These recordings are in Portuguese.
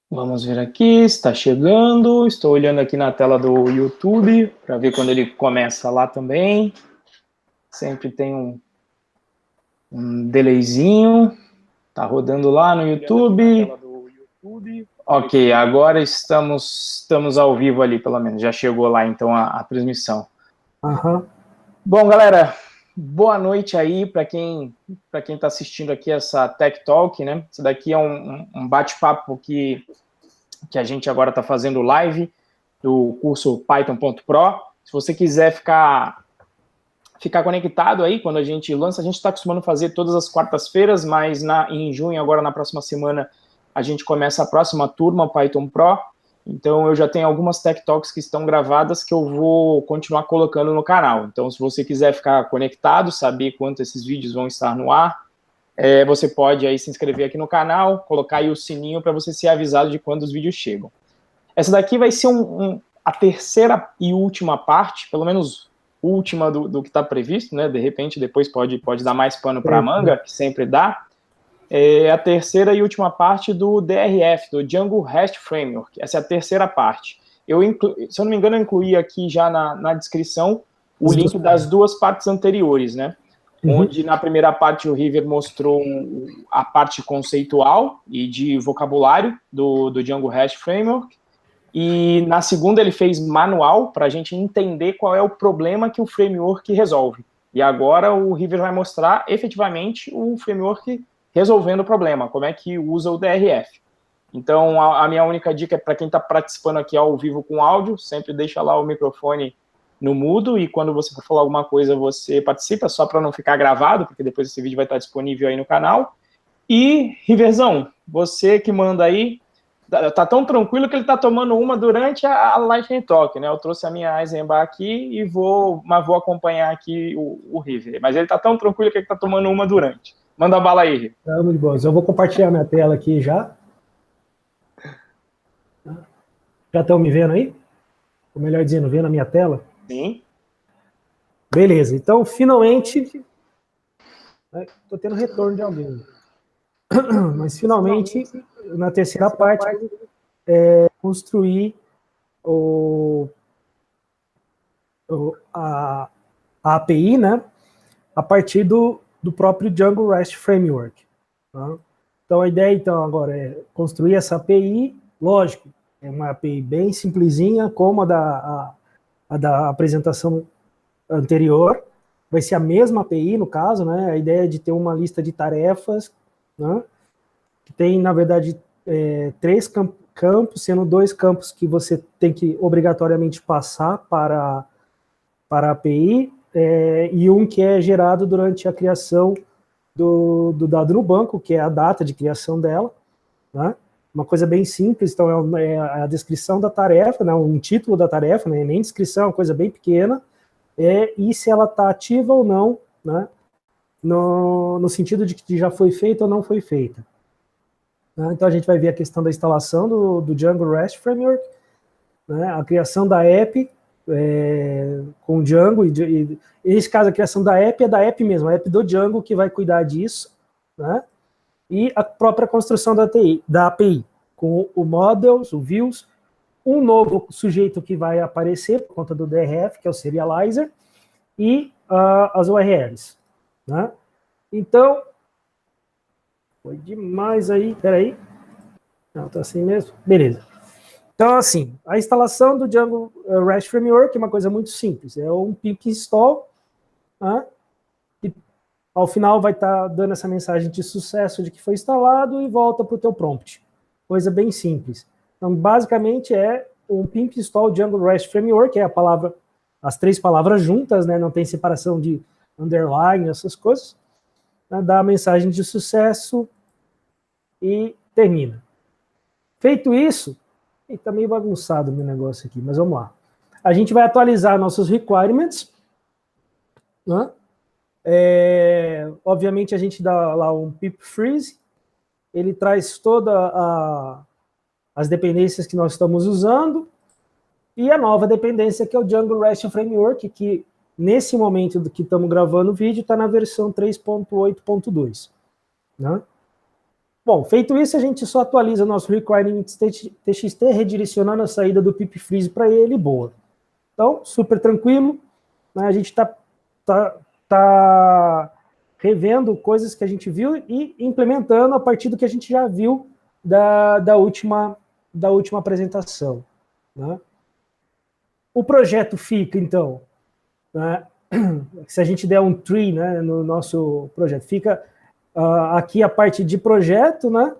Vamos ver aqui, está chegando. Estou olhando aqui na tela do YouTube para ver quando ele começa lá também. Sempre tem um delayzinho. Está rodando lá no YouTube. Ok, agora estamos ao vivo ali, pelo menos. Já chegou lá, então, a transmissão. Uhum. Bom, galera, boa noite aí para quem está assistindo aqui essa Tech Talk, né? Isso daqui é um bate-papo que a gente agora está fazendo live do curso Python.pro. Se você quiser ficar conectado aí quando a gente lança, a gente está acostumando fazer todas as quartas-feiras, mas em junho, agora na próxima semana, a gente começa a próxima turma Python Pro. Então eu já tenho algumas Tech Talks que estão gravadas que eu vou continuar colocando no canal. Então se você quiser ficar conectado, saber quanto esses vídeos vão estar no ar, você pode aí se inscrever aqui no canal, colocar aí o sininho para você ser avisado de quando os vídeos chegam. Essa daqui vai ser a terceira e última parte, pelo menos última do que está previsto, né? De repente, depois pode dar mais pano para a manga, que sempre dá. É a terceira e última parte do DRF, do Django REST Framework. Essa é a terceira parte. Se eu não me engano, eu incluí aqui já na descrição o link das duas partes anteriores, né? Onde na primeira parte o River mostrou a parte conceitual e de vocabulário do Django REST Framework. E na segunda ele fez manual para a gente entender qual é o problema que o framework resolve. E agora o River vai mostrar efetivamente o framework resolvendo o problema, como é que usa o DRF. Então a minha única dica é para quem está participando aqui ao vivo com áudio, sempre deixa lá o microfone no mudo e quando você for falar alguma coisa você participa, só para não ficar gravado, porque depois esse vídeo vai estar disponível aí no canal. E, Riverzão, você que manda aí, tá tão tranquilo que ele tá tomando uma durante a Lightning Talk, né? Eu trouxe a minha Eisenbach aqui mas vou acompanhar aqui o River. Mas ele tá tão tranquilo que ele tá tomando uma durante. Manda bala aí, River. Muito de boa. Eu vou compartilhar minha tela aqui já. Já estão me vendo aí? Ou melhor dizendo, vendo a minha tela? Sim. Beleza, então finalmente... Estou tendo retorno de alguém. Mas finalmente, na terceira parte, construir a API, né? A partir do próprio Django REST Framework. Tá? Então a ideia então agora é construir essa API, lógico, é uma API bem simplesinha, como a da apresentação anterior, vai ser a mesma API no caso, né? A ideia é de ter uma lista de tarefas, né? Que tem, na verdade, 3 campos, sendo 2 campos que você tem que obrigatoriamente passar para a API, e um que é gerado durante a criação do dado no banco, que é a data de criação dela, né? Uma coisa bem simples, então é a descrição da tarefa, né? Um título da tarefa, né? Nem descrição, é uma coisa bem pequena, e se ela está ativa ou não, né? No sentido de que já foi feita ou não foi feita. Né? Então a gente vai ver a questão da instalação do Django REST Framework, né? A criação da app, com o Django, e nesse caso a criação da app é da app mesmo, a app do Django que vai cuidar disso, né? E a própria construção da API, com o models, o views, um novo sujeito que vai aparecer por conta do DRF, que é o serializer, e as URLs, né? Então, foi demais aí, peraí, não, tá assim mesmo, beleza. Então, assim, a instalação do Django REST Framework é uma coisa muito simples. É um pip install, né, e ao final vai estar dando essa mensagem de sucesso de que foi instalado e volta para o teu prompt. Coisa bem simples. Então, basicamente, é um pip install Django REST Framework, que é as 3 palavras juntas, né, não tem separação de underline, essas coisas. Né, dá a mensagem de sucesso e termina. Feito isso, está meio bagunçado o meu negócio aqui, mas vamos lá. A gente vai atualizar nossos requirements, né? Obviamente a gente dá lá um pip freeze, ele traz todas as dependências que nós estamos usando, e a nova dependência que é o Django REST Framework, que nesse momento que estamos gravando o vídeo está na versão 3.8.2. Né? Bom, feito isso, a gente só atualiza nosso requirements TXT, redirecionando a saída do pip freeze para ele, boa. Então, super tranquilo, né? A gente tá revendo coisas que a gente viu e implementando a partir do que a gente já viu da última apresentação, né? O projeto fica, então, né? Se a gente der um tree, né, no nosso projeto, fica aqui a parte de projeto, né,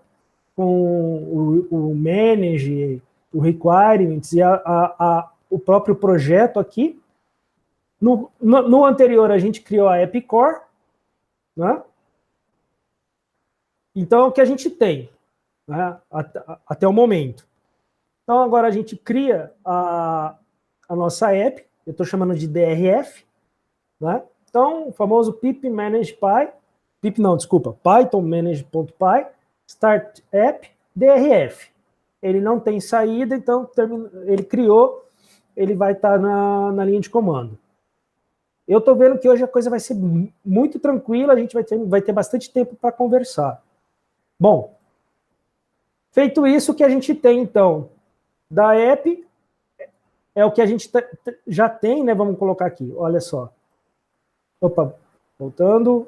com o manage, o requirements e o próprio projeto aqui. No anterior, a gente criou a App Core, né? Então, é o que a gente tem, né, até o momento. Então, agora a gente cria a nossa app, eu estou chamando de DRF, né? Então, o famoso pip manage py, Python manage.py, start app, DRF. Ele não tem saída, então ele criou, ele vai estar na linha de comando. Eu estou vendo que hoje a coisa vai ser muito tranquila, a gente vai ter bastante tempo para conversar. Bom, feito isso, o que a gente tem, então, da app é o que a gente já tem, né? Vamos colocar aqui, olha só. Opa, voltando.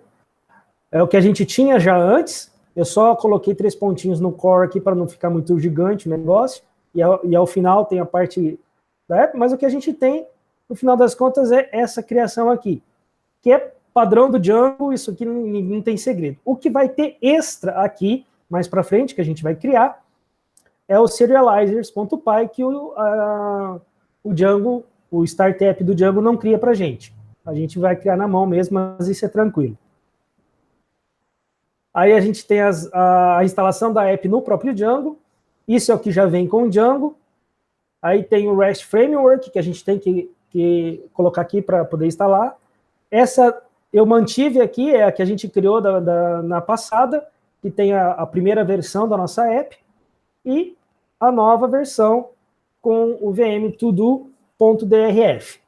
É o que a gente tinha já antes. Eu só coloquei 3 pontinhos no core aqui para não ficar muito gigante o negócio. E ao final tem a parte da app, mas o que a gente tem, no final das contas, é essa criação aqui, que é padrão do Django, isso aqui não tem segredo. O que vai ter extra aqui, mais para frente, que a gente vai criar, é o serializers.py, que o Django, o startup do Django não cria para a gente vai criar na mão mesmo, mas isso é tranquilo. Aí a gente tem a instalação da app no próprio Django, isso é o que já vem com o Django. Aí tem o REST Framework, que a gente tem que colocar aqui para poder instalar. Essa eu mantive aqui, é a que a gente criou na passada, que tem a primeira versão da nossa app, e a nova versão com o VM todo.drf.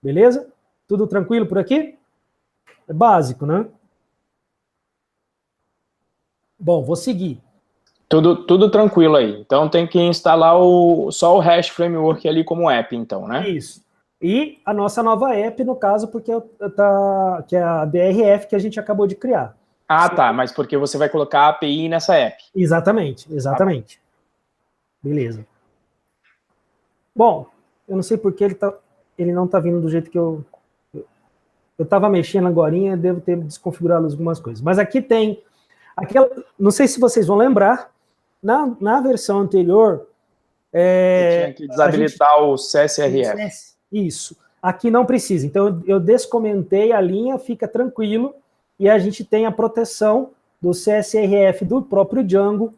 Beleza? Tudo tranquilo por aqui? É básico, né? Bom, vou seguir. Tudo tranquilo aí. Então tem que instalar só o REST Framework ali como app, então, né? Isso. E a nossa nova app, no caso, porque que é a DRF que a gente acabou de criar. Ah, tá, mas porque você vai colocar a API nessa app. Exatamente. Beleza. Bom, eu não sei porque ele não está vindo do jeito que eu estava mexendo agorinha, devo ter desconfigurado algumas coisas. Mas aqui tem não sei se vocês vão lembrar, na versão anterior... Você tinha que desabilitar o CSRF. Isso. Aqui não precisa. Então, eu descomentei a linha, fica tranquilo, e a gente tem a proteção do CSRF do próprio Django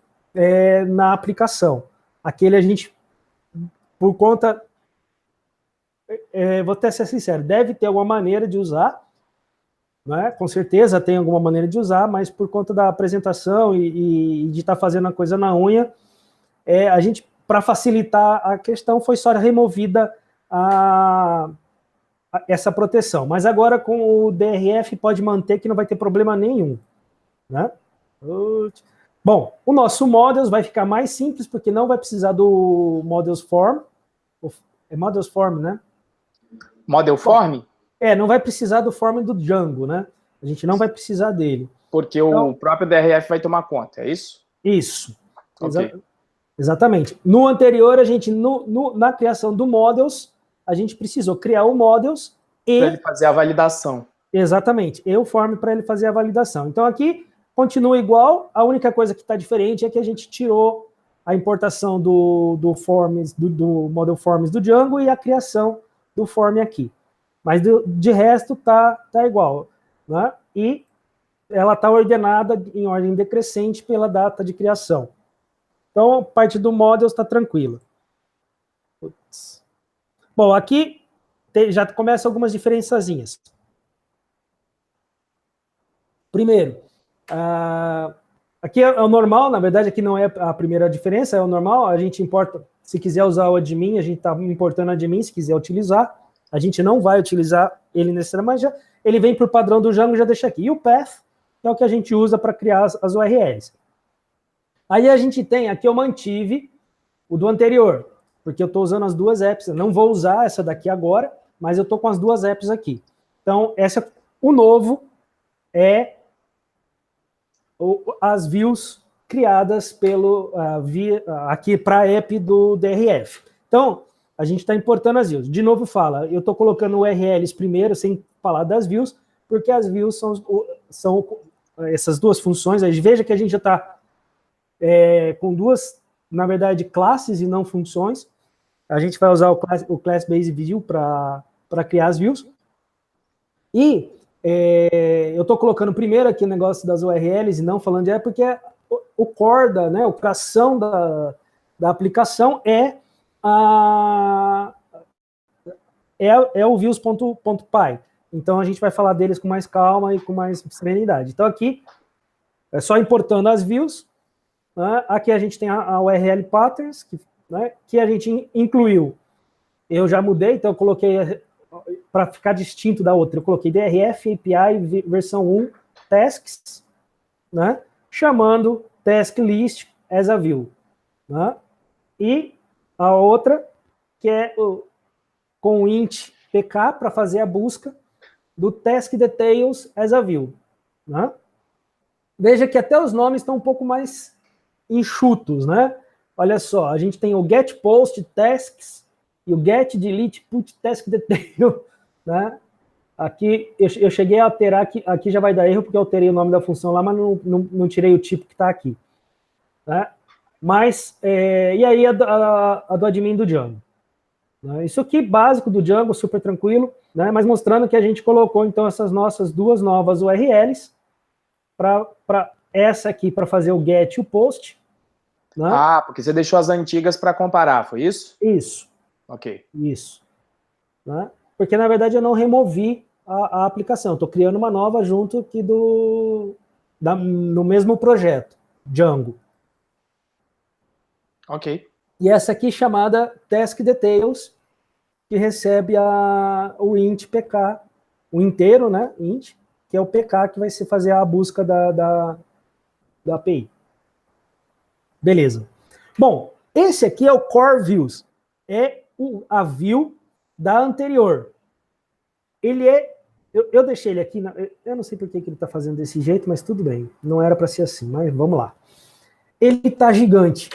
na aplicação. Aquele a gente, por conta... vou até ser sincero, deve ter alguma maneira de usar, né? Com certeza tem alguma maneira de usar, mas por conta da apresentação e de estar fazendo a coisa na unha, a gente, para facilitar a questão, foi só removida essa proteção. Mas agora com o DRF pode manter que não vai ter problema nenhum, né? Bom, o nosso Models vai ficar mais simples, porque não vai precisar do Models Form. É Models Form, né? Model Form? Não vai precisar do form do Django, né? A gente não vai precisar dele. Porque então, o próprio DRF vai tomar conta, é isso? Isso. Okay. Exatamente. No anterior, a gente, na criação do Models, a gente precisou criar o Models e... Para ele fazer a validação. Exatamente. E o form para ele fazer a validação. Então, aqui, continua igual. A única coisa que está diferente é que a gente tirou a importação do Model Forms do Django e a criação do form aqui. Mas de resto tá igual, né? E ela está ordenada em ordem decrescente pela data de criação. Então, a parte do Models está tranquila. Bom, aqui já começam algumas diferençazinhas. Primeiro, aqui é o normal, na verdade aqui não é a primeira diferença, é o normal, a gente importa, se quiser usar o admin, a gente está importando o admin, se quiser utilizar. A gente não vai utilizar ele necessariamente, mas ele vem por padrão do Django, já deixa aqui. E o path é o que a gente usa para criar as URLs. Aí a gente tem, aqui eu mantive o do anterior, porque eu estou usando as duas apps. Eu não vou usar essa daqui agora, mas eu estou com as duas apps aqui. Então, o novo é as views criadas aqui para a app do DRF. Então, a gente está importando as views. De novo, eu estou colocando URLs primeiro, sem falar das views, porque as views são essas duas funções. Veja que a gente já está com duas, na verdade, classes e não funções. A gente vai usar o Class Base View para criar as views. E eu estou colocando primeiro aqui o negócio das URLs e não falando de porque o core, o coração da aplicação é o views.py. Então, a gente vai falar deles com mais calma e com mais serenidade. Então, aqui, é só importando as views. Né? Aqui a gente tem a URL patterns, que a gente incluiu. Eu já mudei, então eu coloquei, para ficar distinto da outra, eu coloquei DRF API versão 1 tasks, né? Chamando task list as a view. Né? E a outra, que é com int pk, para fazer a busca do task details as a view. Né? Veja que até os nomes estão um pouco mais enxutos, né? Olha só, a gente tem o get post tasks e o get delete put task detail, né? Aqui eu cheguei a alterar, aqui já vai dar erro porque eu alterei o nome da função lá, mas não tirei o tipo que está aqui. Né? Mas, e aí a do admin do Django. Né? Isso aqui, básico do Django, super tranquilo, né? Mas mostrando que a gente colocou, então, essas nossas duas novas URLs para essa aqui, para fazer o get e o post. Né? Ah, porque você deixou as antigas para comparar, foi isso? Isso. Ok. Isso. Né? Porque, na verdade, eu não removi a aplicação. Estou criando uma nova junto aqui no mesmo projeto, Django. Ok. E essa aqui chamada Task Details, que recebe o int pk, o inteiro, né, int, que é o pk que vai se fazer a busca da API. Beleza. Bom, esse aqui é o Core Views. É a view da anterior. Ele é... Eu deixei ele aqui... Eu não sei por que ele está fazendo desse jeito, mas tudo bem. Não era para ser assim, mas vamos lá. Ele está gigante.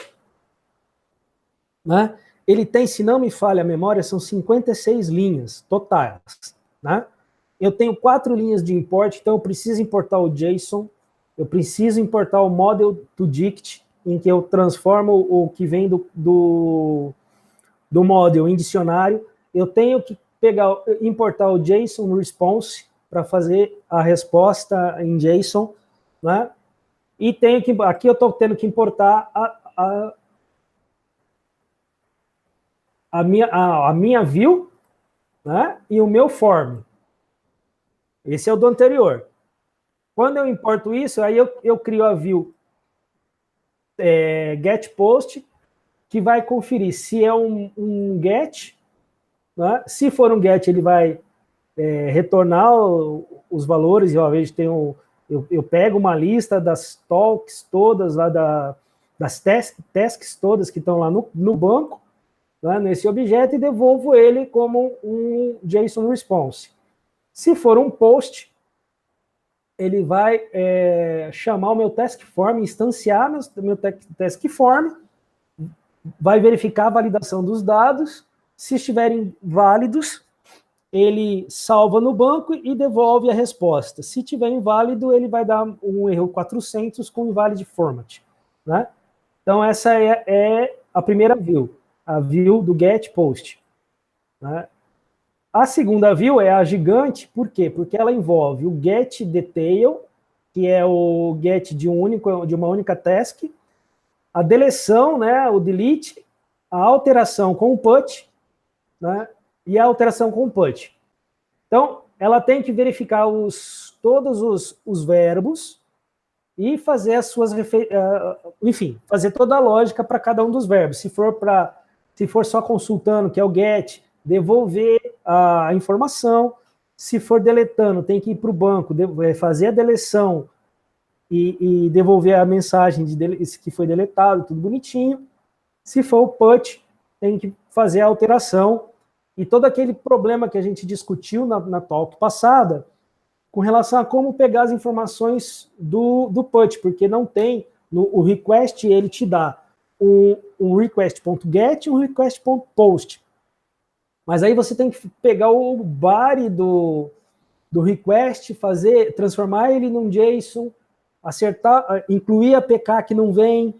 Né? Ele tem, se não me falha a memória, são 56 linhas totais. Né? Eu tenho 4 linhas de import, então eu preciso importar o JSON, eu preciso importar o model to dict, em que eu transformo o que vem do model em dicionário. Eu tenho que importar o JSON response para fazer a resposta em JSON. Né? E aqui eu estou tendo que importar a minha view, né, e o meu form. Esse é o do anterior. Quando eu importo isso, aí eu crio a view get post, que vai conferir se é um get. Né? Se for um get, ele vai retornar os valores. Eu pego uma lista das talks todas, lá das tasks todas que estão lá no banco, né, nesse objeto, e devolvo ele como um JSON response. Se for um post, ele vai chamar o meu task form, instanciar meu task form, vai verificar a validação dos dados. Se estiverem válidos, ele salva no banco e devolve a resposta. Se tiver inválido, ele vai dar um erro 400 com invalid format. Né? Então, essa é a primeira view, a view do get post. Né? A segunda view é a gigante, por quê? Porque ela envolve o get detail, que é o get de uma única task, a deleção, né, o delete, a alteração com o put, né, e a alteração com o put. Então, ela tem que verificar todos os verbos e fazer as suas... enfim, fazer toda a lógica para cada um dos verbos. Se for só consultando, que é o get, devolver a informação. Se for deletando, tem que ir para o banco, fazer a deleção e devolver a mensagem que foi deletado, tudo bonitinho. Se for o put, tem que fazer a alteração. E todo aquele problema que a gente discutiu na talk passada, com relação a como pegar as informações do put, porque não tem, o request ele te dá um request.get e um request.post. Mas aí você tem que pegar o body do request, transformar ele num JSON, acertar, incluir a PK que não vem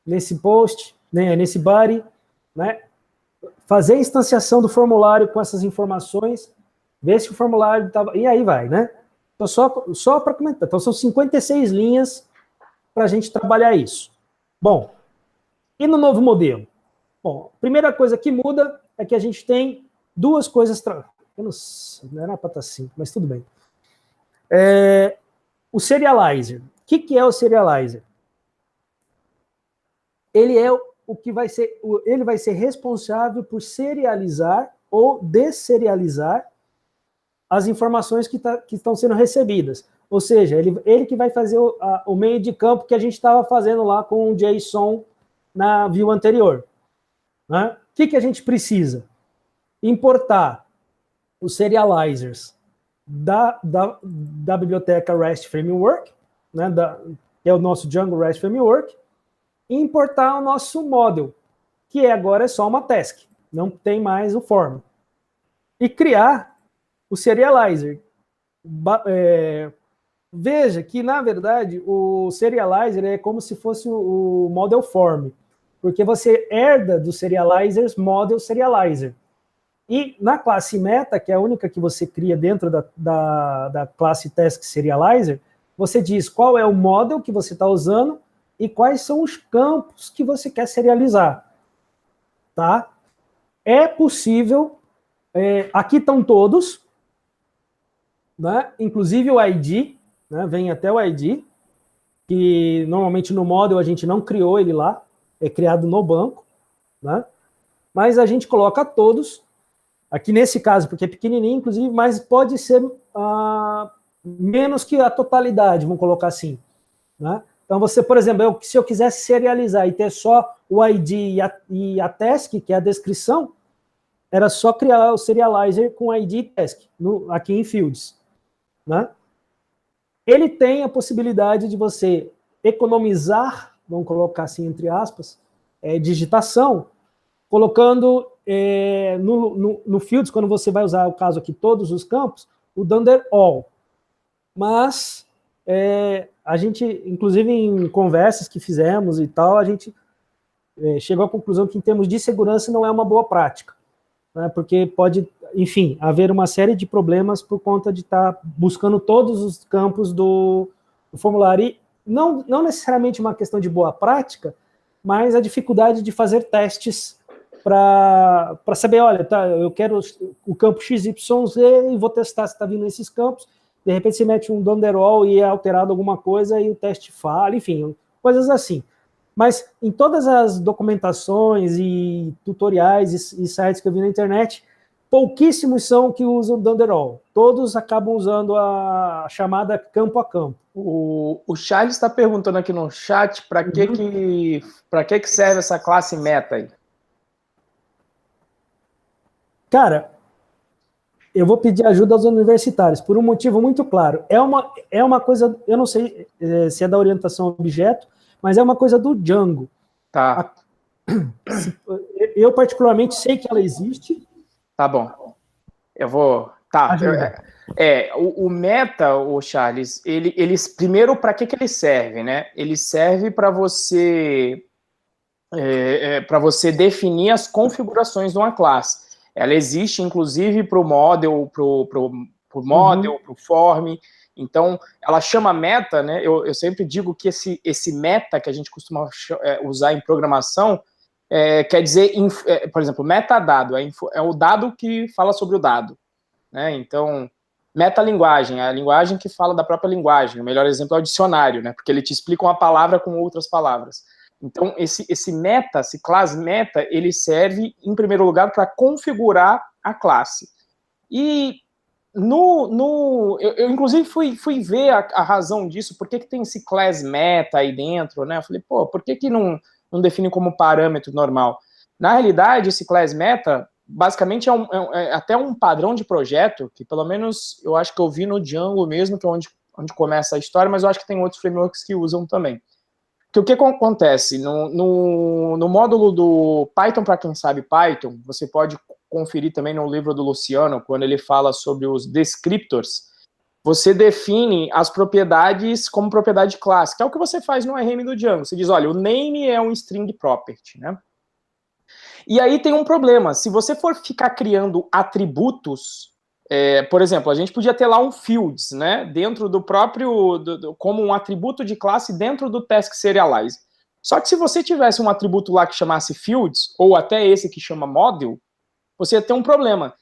nesse post, né, nesse body, né? Fazer a instanciação do formulário com essas informações, ver se o formulário estava... E aí vai, né? Então, só para comentar. Então, são 56 linhas para a gente trabalhar isso. Bom, e no novo modelo? Bom, a primeira coisa que muda é que a gente tem duas coisas... Eu não sei, não era para estar 5, mas tudo bem. O serializer. O que é o serializer? Ele é o que vai ser... Ele vai ser responsável por serializar ou desserializar as informações que estão sendo recebidas. Ou seja, ele que vai fazer o meio de campo que a gente estava fazendo lá com o JSON na view anterior. Né? O que a gente precisa? Importar os serializers da biblioteca REST Framework, né, que é o nosso Django REST Framework, e importar o nosso model, que agora é só uma task, não tem mais o form. E criar o serializer. Veja que, na verdade, o serializer é como se fosse o model form, porque você herda do serializers model serializer. E na classe meta, que é a única que você cria dentro da classe task serializer, você diz qual é o model que você está usando e quais são os campos que você quer serializar. Tá? É possível, aqui estão todos, né? Inclusive o ID, né? Vem até o ID, que normalmente no model a gente não criou ele lá, é criado no banco, né? Mas a gente coloca todos, aqui nesse caso, porque é pequenininho, inclusive, mas pode ser menos que a totalidade, vamos colocar assim, né? Então você, por exemplo, se eu quisesse serializar e ter só o ID e a task, que é a descrição, era só criar o serializer com ID e task, aqui em fields. Né? Ele tem a possibilidade de você economizar, vamos colocar assim entre aspas, digitação, colocando no fields, quando você vai usar o caso aqui, todos os campos, o dunder all. Mas a gente, inclusive em conversas que fizemos e tal, a gente chegou à conclusão que em termos de segurança não é uma boa prática, né? Porque pode, enfim, haver uma série de problemas por conta de estar buscando todos os campos do formulário. E não necessariamente uma questão de boa prática, mas a dificuldade de fazer testes para saber, olha, tá, eu quero o campo XYZ e vou testar se está vindo esses campos. De repente você mete um Dunderall e é alterado alguma coisa e o teste falha, enfim, coisas assim. Mas em todas as documentações e tutoriais e sites que eu vi na internet, pouquíssimos são que usam Dunderall. Todos acabam usando a chamada campo a campo. O Charles está perguntando aqui no chat para que serve essa classe meta aí. Cara, eu vou pedir ajuda aos universitários, por um motivo muito claro. É uma coisa, eu não sei se é da orientação a objeto, mas é uma coisa do Django. Tá. Eu particularmente sei que ela existe. Tá bom. Eu vou... Tá. O meta, o Charles, ele primeiro, para que ele serve, né? Ele serve para você definir as configurações de uma classe. Ela existe, inclusive, para o model, para o form. Então, ela chama meta, né? Eu sempre digo que esse meta que a gente costuma usar em programação quer dizer, por exemplo, metadado é o dado que fala sobre o dado, né? Então, metalinguagem, a linguagem que fala da própria linguagem. O melhor exemplo é o dicionário, né? Porque ele te explica uma palavra com outras palavras. Então, esse meta, esse class meta, ele serve, em primeiro lugar, para configurar a classe. E eu inclusive fui ver a razão disso, por que tem esse class meta aí dentro, né? Eu falei, pô, por que não define como parâmetro normal? Na realidade, esse class meta, basicamente, é até um padrão de projeto, que pelo menos eu acho que eu vi no Django mesmo, que é onde começa a história, mas eu acho que tem outros frameworks que usam também. Porque o que acontece? No módulo do Python, para quem sabe Python, você pode conferir também no livro do Luciano, quando ele fala sobre os descriptors, você define as propriedades como propriedade de classe, que é o que você faz no RM do Django. Você diz, olha, o name é um string property, né? E aí tem um problema, se você for ficar criando atributos, por exemplo, a gente podia ter lá um fields, né, dentro do próprio, como um atributo de classe dentro do task serialize. Só que se você tivesse um atributo lá que chamasse fields, ou até esse que chama module, você ia ter um problema.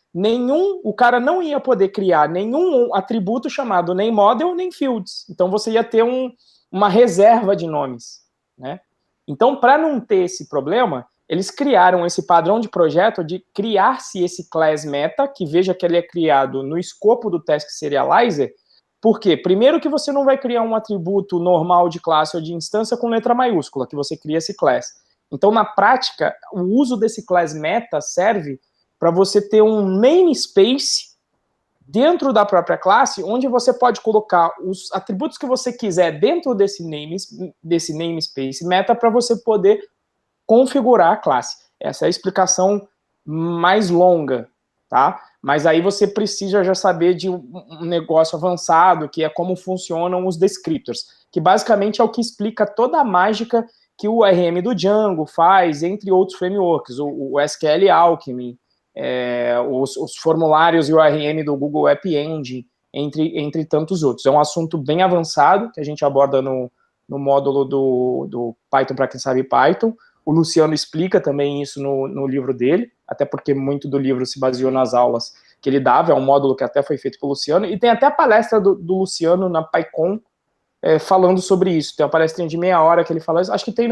O cara não ia poder criar nenhum atributo chamado nem model, nem fields. Então você ia ter uma reserva de nomes, né? Então, para não ter esse problema, eles criaram esse padrão de projeto de criar-se esse class meta, que veja que ele é criado no escopo do task serializer. Por quê? Primeiro que você não vai criar um atributo normal de classe ou de instância com letra maiúscula, que você cria esse class. Então, na prática, o uso desse class meta serve para você ter um namespace dentro da própria classe, onde você pode colocar os atributos que você quiser dentro desse namespace meta para você poder configurar a classe. Essa é a explicação mais longa, tá? Mas aí você precisa já saber de um negócio avançado, que é como funcionam os descriptors, que basicamente é o que explica toda a mágica que o RM do Django faz, entre outros frameworks, o SQL Alchemy, os formulários e o RM do Google App Engine, entre tantos outros. É um assunto bem avançado, que a gente aborda no módulo do Python para quem sabe Python. O Luciano explica também isso no livro dele, até porque muito do livro se baseou nas aulas que ele dava, é um módulo que até foi feito pelo Luciano, e tem até a palestra do Luciano na PyCon, falando sobre isso. Tem uma palestrinha de meia hora que ele fala, acho que tem,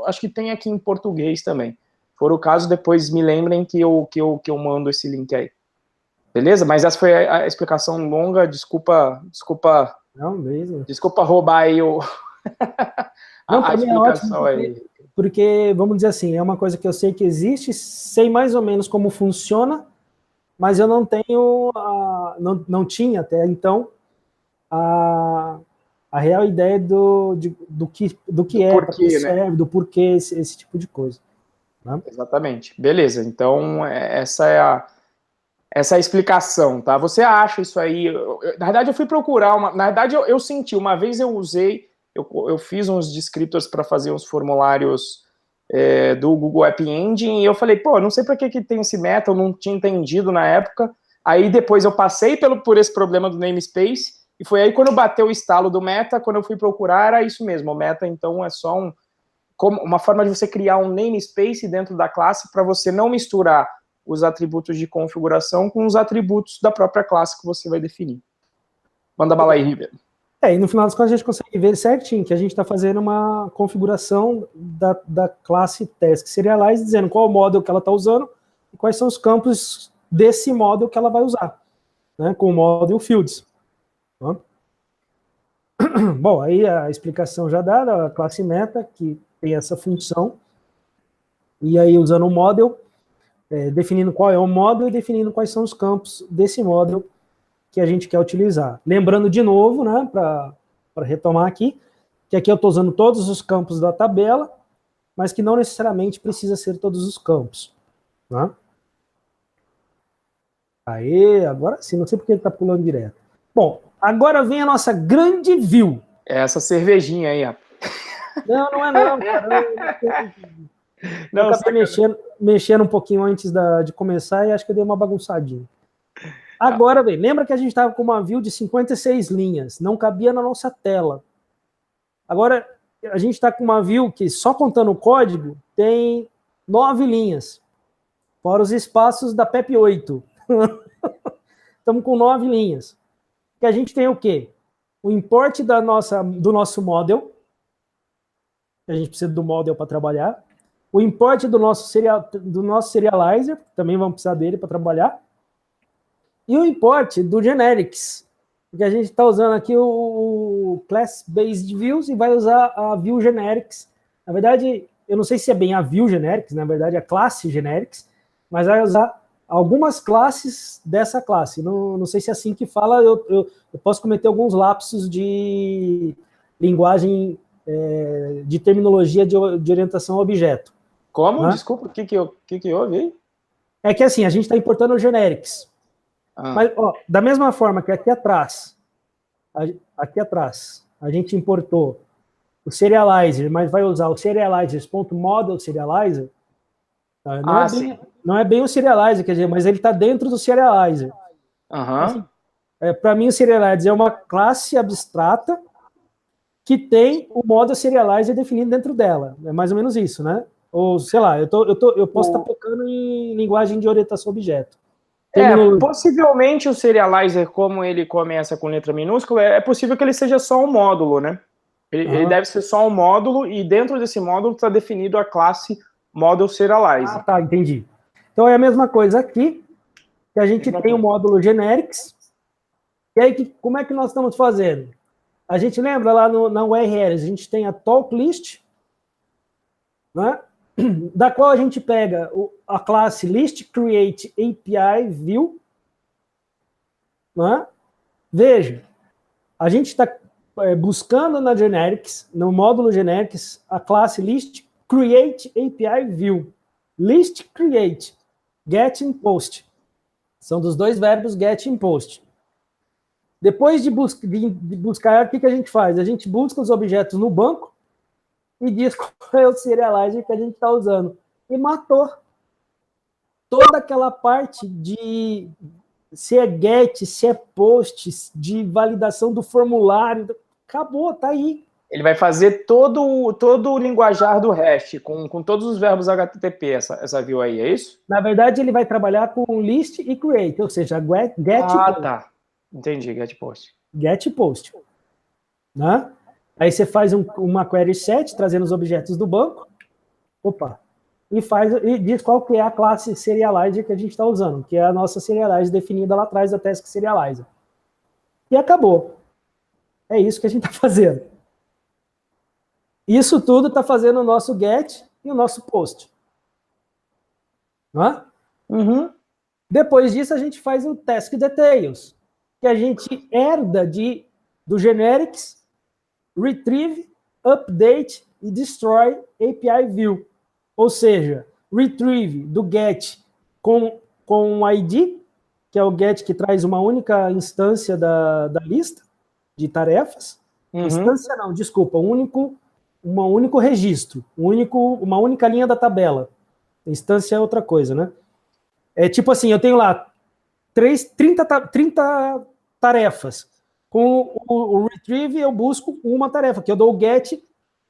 acho que tem aqui em português também. Se for o caso, depois me lembrem que eu mando esse link aí. Beleza? Mas essa foi a explicação longa, desculpa Não, mesmo. Desculpa roubar aí a explicação aí. Porque, vamos dizer assim, é uma coisa que eu sei que existe, sei mais ou menos como funciona, mas eu não tenho, não tinha até então, a real ideia do que é, para que serve, né? Do porquê esse tipo de coisa. Né? Exatamente. Beleza, então essa é a explicação, tá? Você acha isso aí... na verdade, eu fui procurar na verdade, eu senti, uma vez eu usei, eu fiz uns descriptors para fazer uns formulários do Google App Engine, e eu falei, pô, não sei para que tem esse meta, eu não tinha entendido na época. Aí depois eu passei por esse problema do namespace, e foi aí quando bateu o estalo do meta, quando eu fui procurar, era isso mesmo. O meta, então, é só uma forma de você criar um namespace dentro da classe para você não misturar os atributos de configuração com os atributos da própria classe que você vai definir. Manda bala aí, Ribeiro. E no final das contas a gente consegue ver certinho que a gente está fazendo uma configuração da classe task serialize, dizendo qual o model que ela está usando e quais são os campos desse model que ela vai usar, né, com o model fields. Tá? Bom, aí a explicação já dada, a classe meta, que tem essa função, e aí usando o model, definindo qual é o model e definindo quais são os campos desse model que a gente quer utilizar. Lembrando de novo, né, para retomar aqui, que aqui eu estou usando todos os campos da tabela, mas que não necessariamente precisa ser todos os campos. Né? Aê, agora sim, não sei porque ele está pulando direto. Bom, agora vem a nossa grande view. Essa cervejinha aí, ó. Não é não, cara. Eu acabei mexendo um pouquinho antes de começar e acho que eu dei uma bagunçadinha. Agora, bem, lembra que a gente estava com uma view de 56 linhas, não cabia na nossa tela. Agora, a gente está com uma view que, só contando o código, tem 9 linhas, fora os espaços da PEP 8. Estamos com 9 linhas. Que a gente tem o quê? O import do nosso model, a gente precisa do model para trabalhar, o import do nosso serializer, também vamos precisar dele para trabalhar, E o import do generics, porque a gente está usando aqui o class-based views e vai usar a view generics. Na verdade, eu não sei se é bem a view generics, na verdade, a classe generics, mas vai usar algumas classes dessa classe. Não sei se é assim que fala, eu posso cometer alguns lapsos de linguagem, de terminologia de orientação a objeto. Como? Né? Desculpa, o que houve aí? É que assim, a gente está importando o generics. Mas, ó, da mesma forma que aqui atrás, a gente importou o serializer, mas vai usar o serializers.model serializer. Tá? Não é bem o serializer, quer dizer, mas ele está dentro do serializer. Assim, para mim, o serializer é uma classe abstrata que tem o model serializer definido dentro dela. É mais ou menos isso, né? Ou, sei lá, eu posso estar tocando em linguagem de orientação a objeto. Possivelmente o serializer, como ele começa com letra minúscula, é possível que ele seja só um módulo, né? Ele deve ser só um módulo, e dentro desse módulo está definido a classe model serializer. Ah, tá, entendi. Então é a mesma coisa aqui, que a gente tem o módulo generics, e aí como é que nós estamos fazendo? A gente lembra lá na URL, a gente tem a talk list, né? Da qual a gente pega a classe list create API view, né? Veja, a gente está buscando na generics, no módulo generics, a classe list create API view. List create, get e post. São dos dois verbos get e post. Depois de buscar, o que a gente faz? A gente busca os objetos no banco e diz qual é o serializer que a gente está usando. E matou toda aquela parte de se é get, se é post, de validação do formulário. Acabou, tá aí. Ele vai fazer todo o linguajar do REST, com todos os verbos HTTP, essa view aí, é isso? Na verdade, ele vai trabalhar com list e create, ou seja, get e post. Tá. Entendi, get post. Get e post. Né? Aí você faz uma query set, trazendo os objetos do banco. Opa. E diz qual que é a classe serializer que a gente está usando, que é a nossa serializer definida lá atrás da task serializer. E acabou. É isso que a gente está fazendo. Isso tudo está fazendo o nosso get e o nosso post. Não é? Depois disso, a gente faz o task details, que a gente herda do generics, retrieve, update e destroy API view. Ou seja, retrieve do get com um ID, que é o get que traz uma única instância da lista de tarefas. Instância não, desculpa, um único registro, uma única linha da tabela. Instância é outra coisa, né? É tipo assim, eu tenho lá 30 tarefas. Com o retrieve, eu busco uma tarefa, que eu dou o get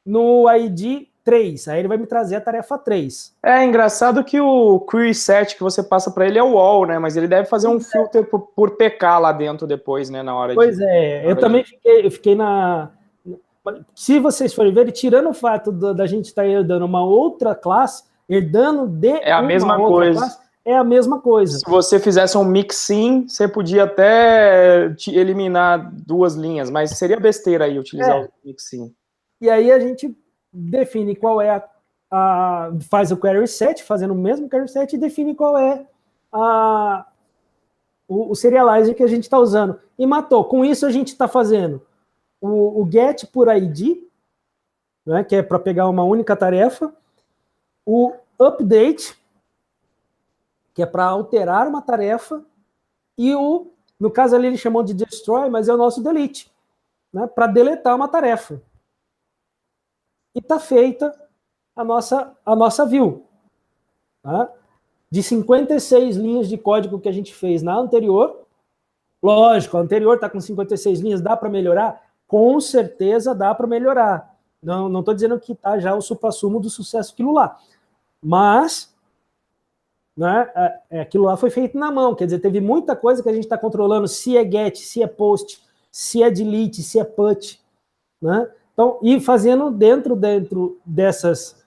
no ID 3. Aí ele vai me trazer a tarefa 3. É engraçado que o query set que você passa para ele é o all, né? Mas ele deve fazer um filter por PK lá dentro depois, né? Na hora pois eu também fiquei na... Se vocês forem ver, tirando o fato da gente estar herdando uma outra classe, herdando de é a mesma coisa. Classe, é a mesma coisa. Se você fizesse um mixin, você podia até eliminar duas linhas, mas seria besteira aí utilizar o mixin. E aí a gente define qual é faz o query set, fazendo o mesmo query set, e define qual é o serializer que a gente está usando. E matou. Com isso a gente está fazendo o get por ID, né, que é para pegar uma única tarefa, o update, que é para alterar uma tarefa, e no caso ali ele chamou de destroy, mas é o nosso delete, né, para deletar uma tarefa. E está feita a nossa view. Tá? De 56 linhas de código que a gente fez na anterior, lógico, a anterior está com 56 linhas, dá para melhorar? Com certeza dá para melhorar. Não estou dizendo que está já o suprassumo do sucesso aquilo lá. Mas, né, aquilo lá foi feito na mão. Quer dizer, teve muita coisa que a gente está controlando, se é get, se é post, se é delete, se é put. Né? Então, e fazendo dentro dessas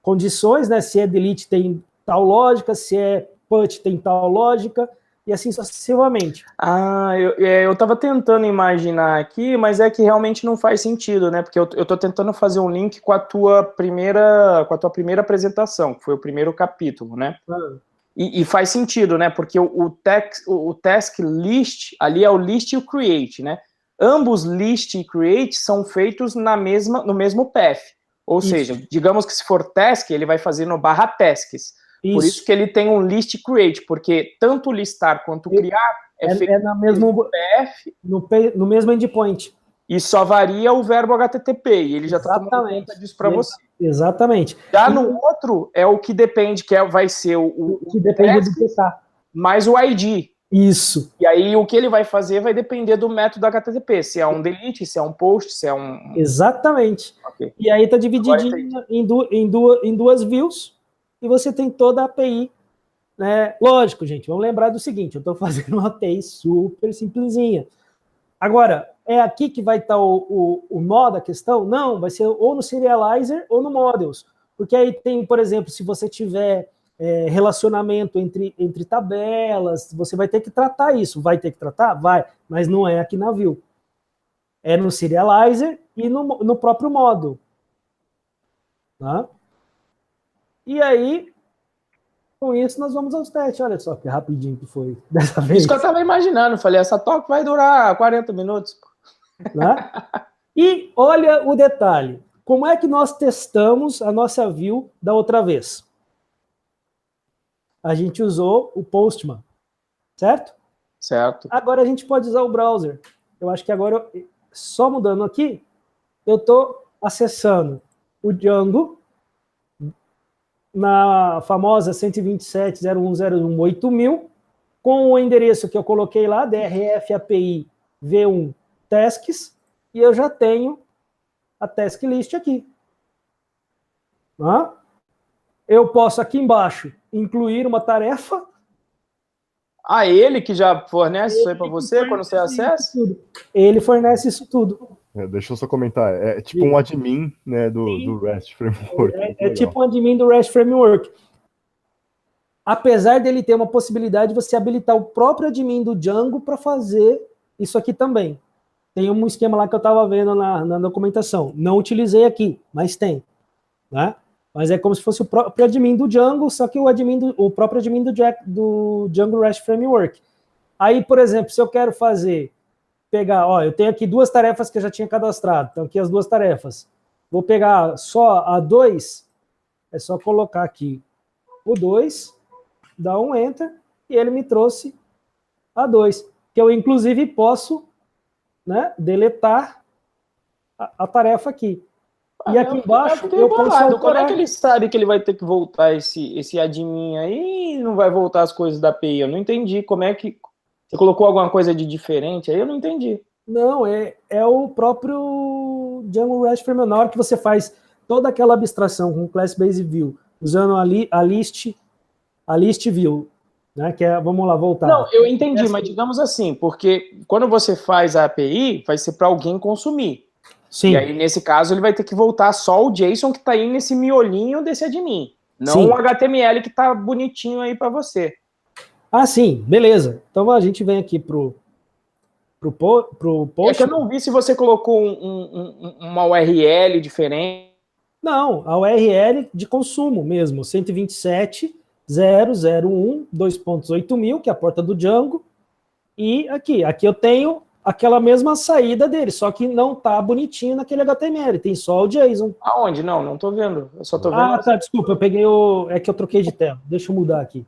condições, né, se é delete tem tal lógica, se é put tem tal lógica, e assim sucessivamente. Eu estava tentando imaginar aqui, mas é que realmente não faz sentido, né? Porque eu estou tentando fazer um link com a tua primeira apresentação, que foi o primeiro capítulo, né? E faz sentido, né? Porque o task list, ali é o list e o create, né? Ambos list e create são feitos no mesmo path. Ou seja, digamos que se for task, ele vai fazer no /tasks. Por isso que ele tem um list create, porque tanto listar quanto criar feito no mesmo path, no mesmo endpoint. E só varia o verbo HTTP, e ele já está tomando conta disso para você. Exatamente. Já no outro, é o que depende, vai ser o que depende do TK. Mais o ID. Isso. E aí, o que ele vai fazer vai depender do método HTTP, se é um delete, se é um post, se é um... Exatamente. Okay. E aí está divididinho em duas views, e você tem toda a API, né? Lógico, gente, vamos lembrar do seguinte, eu estou fazendo uma API super simplesinha. Agora, é aqui que vai estar o nó da questão? Não, vai ser ou no Serializer ou no Models. Porque aí tem, por exemplo, se você tiver relacionamento entre tabelas, você vai ter que tratar isso. Vai ter que tratar? Vai, mas não é aqui na View. É no Serializer e no próprio Model. Tá? E aí, com isso, nós vamos aos testes. Olha só que rapidinho que foi dessa vez. Isso que eu estava imaginando. Falei, essa talk vai durar 40 minutos. Né? E olha o detalhe. Como é que nós testamos a nossa view da outra vez? A gente usou o Postman, certo? Certo. Agora a gente pode usar o browser. Eu acho que agora, só mudando aqui, eu estou acessando o Django na famosa 127.0.1.0.1.8000 com o endereço que eu coloquei lá, DRF API V1 tasks, e eu já tenho a task list aqui. Eu posso aqui embaixo incluir uma tarefa. Ele que já fornece isso aí para você quando você acessa? Ele fornece isso tudo. Deixa eu só comentar. É tipo um admin, né, do REST Framework. É tipo um admin do REST Framework. Apesar dele ter uma possibilidade de você habilitar o próprio admin do Django para fazer isso aqui também. Tem um esquema lá que eu estava vendo na documentação. Não utilizei aqui, mas tem. Né? Mas é como se fosse o próprio admin do Django, só que o próprio admin do Django REST Framework. Aí, por exemplo, se eu quero pegar, eu tenho aqui duas tarefas que eu já tinha cadastrado. Então, aqui as duas tarefas. Vou pegar só a 2, é só colocar aqui o 2, dar um Enter, e ele me trouxe a 2. Que eu, inclusive, posso, né, deletar a tarefa aqui. E aqui embaixo eu posso alterar. Como é que ele sabe que ele vai ter que voltar esse admin aí e não vai voltar as coisas da API? Eu não entendi. Como é que... Você colocou alguma coisa de diferente aí? Eu não entendi. Não, é o próprio Django REST Framework. Na hora que você faz toda aquela abstração com Class Base View, usando a list view, né, que é, vamos lá, voltar. Não, eu entendi, mas digamos assim, porque quando você faz a API, vai ser para alguém consumir. Sim. E aí, nesse caso, ele vai ter que voltar só o JSON que está aí nesse miolinho desse admin, não o HTML que está bonitinho aí para você. Sim, beleza. Então a gente vem aqui pro post. É que eu não vi se você colocou uma URL diferente. Não, a URL de consumo mesmo, 127.0.0.1.2.8.000, que é a porta do Django, e aqui eu tenho aquela mesma saída dele, só que não tá bonitinho naquele HTML, tem só o JSON. Aonde? Não tô vendo, eu só tô vendo... Tá, desculpa, eu peguei é que eu troquei de tela, deixa eu mudar aqui.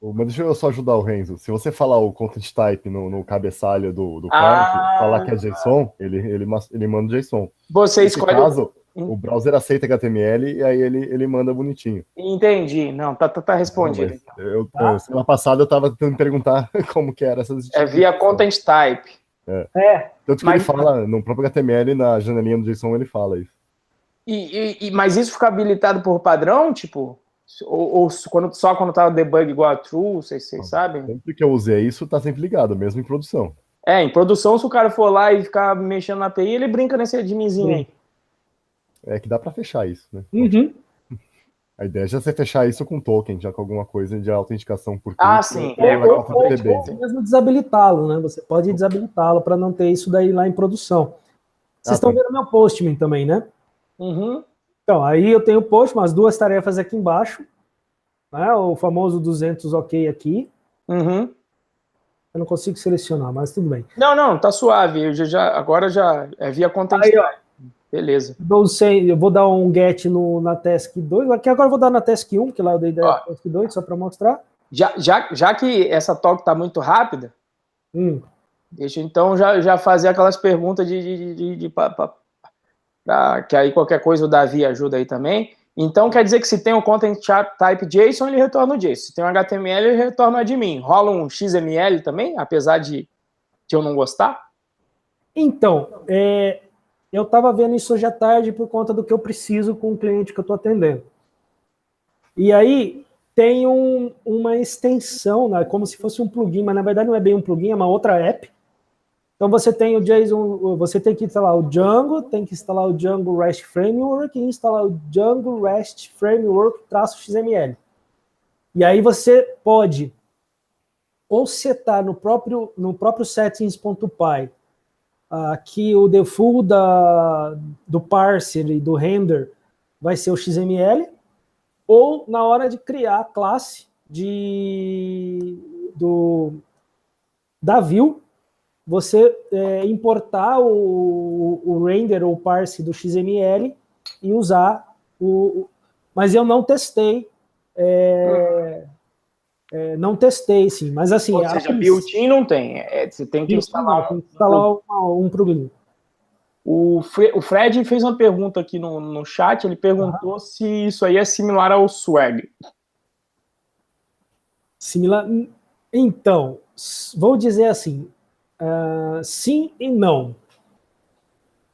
Mas deixa eu só ajudar o Renzo. Se você falar o content type no cabeçalho do client, falar que é JSON, ele manda o JSON. Você Nesse escolhe... caso, o browser aceita HTML e aí ele manda bonitinho. Entendi. Não, tá respondido. Semana passada eu estava tentando perguntar como que era essas... É via content type. Tanto que ele fala, no próprio HTML, na janelinha do JSON, ele fala isso. Mas isso fica habilitado por padrão, tipo... Ou só quando tá o debug igual a true, vocês sabem? Sempre que eu usei isso, tá sempre ligado, mesmo em produção. Em produção, se o cara for lá e ficar mexendo na API, ele brinca nesse adminzinho aí. É que dá pra fechar isso, né? Uhum. A ideia é já você fechar isso com token, já com alguma coisa de autenticação por sim. Ou mesmo desabilitá-lo, né? Você pode desabilitá-lo para não ter isso daí lá em produção. Vocês estão vendo meu Postman também, né? Uhum. Então, aí eu tenho o Postman, as duas tarefas aqui embaixo, né? O famoso 200 OK aqui. Uhum. Eu não consigo selecionar, mas tudo bem. Não, tá suave. Agora já é via content type. Beleza. Eu vou dar um get na task 2, aqui agora eu vou dar na task 1, que lá eu dei da task 2, só para mostrar. Já que essa talk está muito rápida, deixa eu então já fazer aquelas perguntas que aí qualquer coisa o Davi ajuda aí também. Então quer dizer que se tem um content type JSON, ele retorna o JSON. Se tem um HTML, ele retorna de mim. Rola um XML também, apesar de eu não gostar? Então, eu estava vendo isso hoje à tarde por conta do que eu preciso com o cliente que eu estou atendendo. E aí tem uma extensão, né, como se fosse um plugin, mas na verdade não é bem um plugin, é uma outra app. Então você tem o JSON, você tem que instalar o Django, tem que instalar o Django REST Framework e instalar o Django REST Framework -XML. E aí você pode ou setar no próprio settings.py que o default do parser e do render vai ser o XML, ou na hora de criar a classe da view, você importar o render ou parse do XML e usar mas eu não testei. Não testei, sim, mas assim... Ou seja, built-in não tem, você tem que instalar um plugin. O Fred fez uma pergunta aqui no chat, ele perguntou se isso aí é similar ao Swagger. Similar? Então, vou dizer assim, sim e não.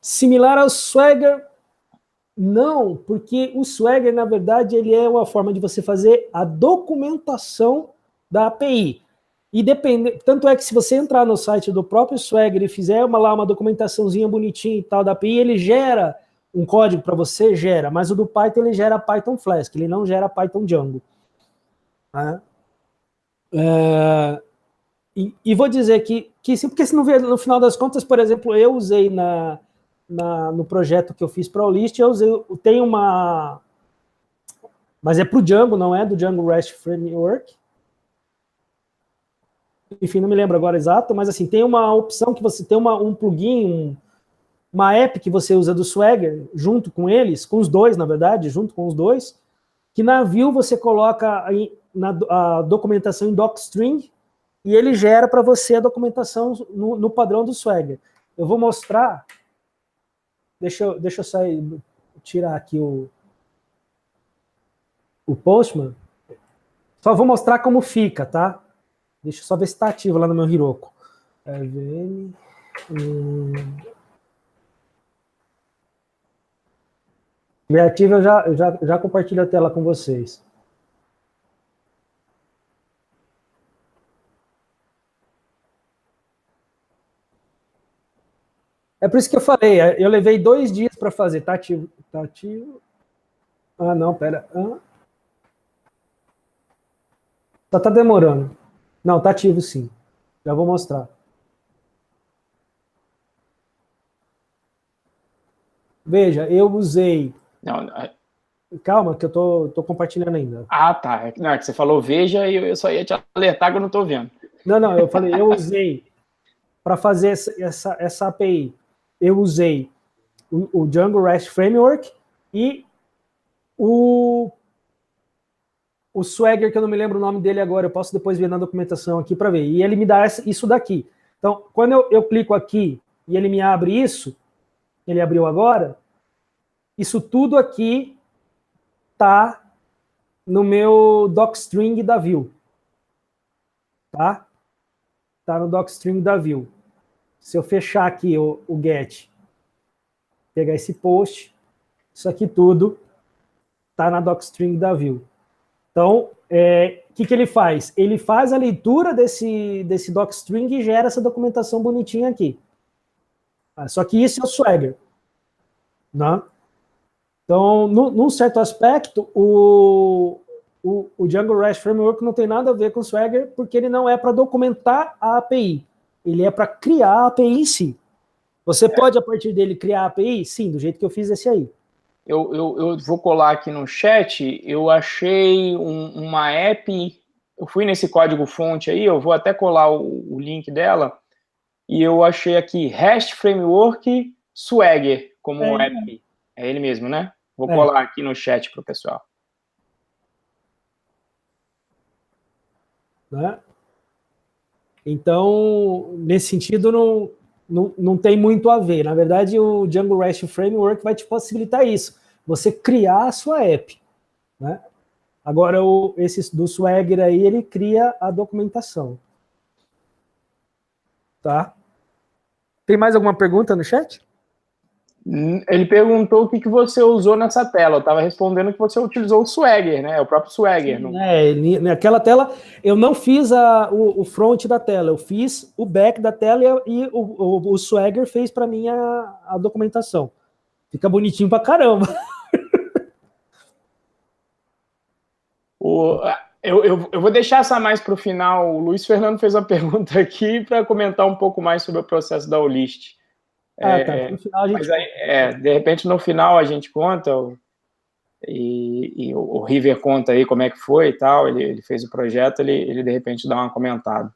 Similar ao Swagger, não, porque o Swagger, na verdade, ele é uma forma de você fazer a documentação da API. E tanto é que se você entrar no site do próprio Swagger e fizer uma documentaçãozinha bonitinha e tal da API, ele gera um código para você, mas o do Python ele gera Python Flask, ele não gera Python Django. E vou dizer que sim, porque se não ver, no final das contas, por exemplo, eu usei no projeto que eu fiz para o List, tem uma... Mas é para o Django, não é do Django REST Framework. Enfim, não me lembro agora exato, mas assim, tem uma opção que você tem um plugin, uma app que você usa do Swagger, junto com eles, com os dois, na verdade, junto com os dois, que na view você coloca a documentação em docstring e ele gera para você a documentação no padrão do Swagger. Eu vou mostrar... Deixa eu tirar aqui o Postman. Só vou mostrar como fica, tá? Deixa eu só ver se está ativo lá no meu Heroku. Se estiver ativo, eu já compartilho a tela com vocês. É por isso que eu falei, eu levei 2 dias para fazer. Tá ativo? Tá ativo? Ah, não, pera. Só tá demorando. Não, tá ativo sim. Já vou mostrar. Veja, eu usei... Não, calma, que eu tô compartilhando ainda. Ah, tá. Não, é que você falou veja e eu só ia te alertar que eu não tô vendo. Não, eu falei, eu usei para fazer essa API. Eu usei o Django REST Framework e o Swagger, que eu não me lembro o nome dele agora, eu posso depois ver na documentação aqui para ver. E ele me dá isso daqui. Então, quando eu clico aqui e ele me abre isso, ele abriu agora, isso tudo aqui tá no meu docstring da view. Tá? Tá no docstring da view. Se eu fechar aqui o get, pegar esse post, isso aqui tudo tá na docstring da view. Então, o que ele faz? Ele faz a leitura desse docstring e gera essa documentação bonitinha aqui. Só que isso é o Swagger. Né? Então, num certo aspecto, o Django REST Framework não tem nada a ver com o Swagger, porque ele não é para documentar a API, ele é para criar a API em si. Você pode, a partir dele, criar a API? Sim, do jeito que eu fiz esse aí. Eu vou colar aqui no chat, eu achei uma app, eu fui nesse código-fonte aí, eu vou até colar o link dela, e eu achei aqui REST Framework Swagger como app. É ele mesmo, né? Vou colar aqui no chat para o pessoal. Né? Então, nesse sentido, não tem muito a ver. Na verdade, o Django REST Framework vai te possibilitar isso. Você criar a sua app. Né? Agora, esse do Swagger aí, ele cria a documentação. Tá? Tem mais alguma pergunta no chat? Ele perguntou o que você usou nessa tela. Eu estava respondendo que você utilizou o Swagger, né? O próprio Swagger. Sim, naquela tela, eu não fiz o front da tela, eu fiz o back da tela e o Swagger fez para mim a documentação. Fica bonitinho pra caramba. Eu vou deixar essa mais para o final. O Luiz Fernando fez uma pergunta aqui para comentar um pouco mais sobre o processo da Olist. Tá. No final a gente... Mas aí, de repente, no final a gente conta, e o River conta aí como é que foi e tal, ele fez o projeto, ele de repente dá uma comentada.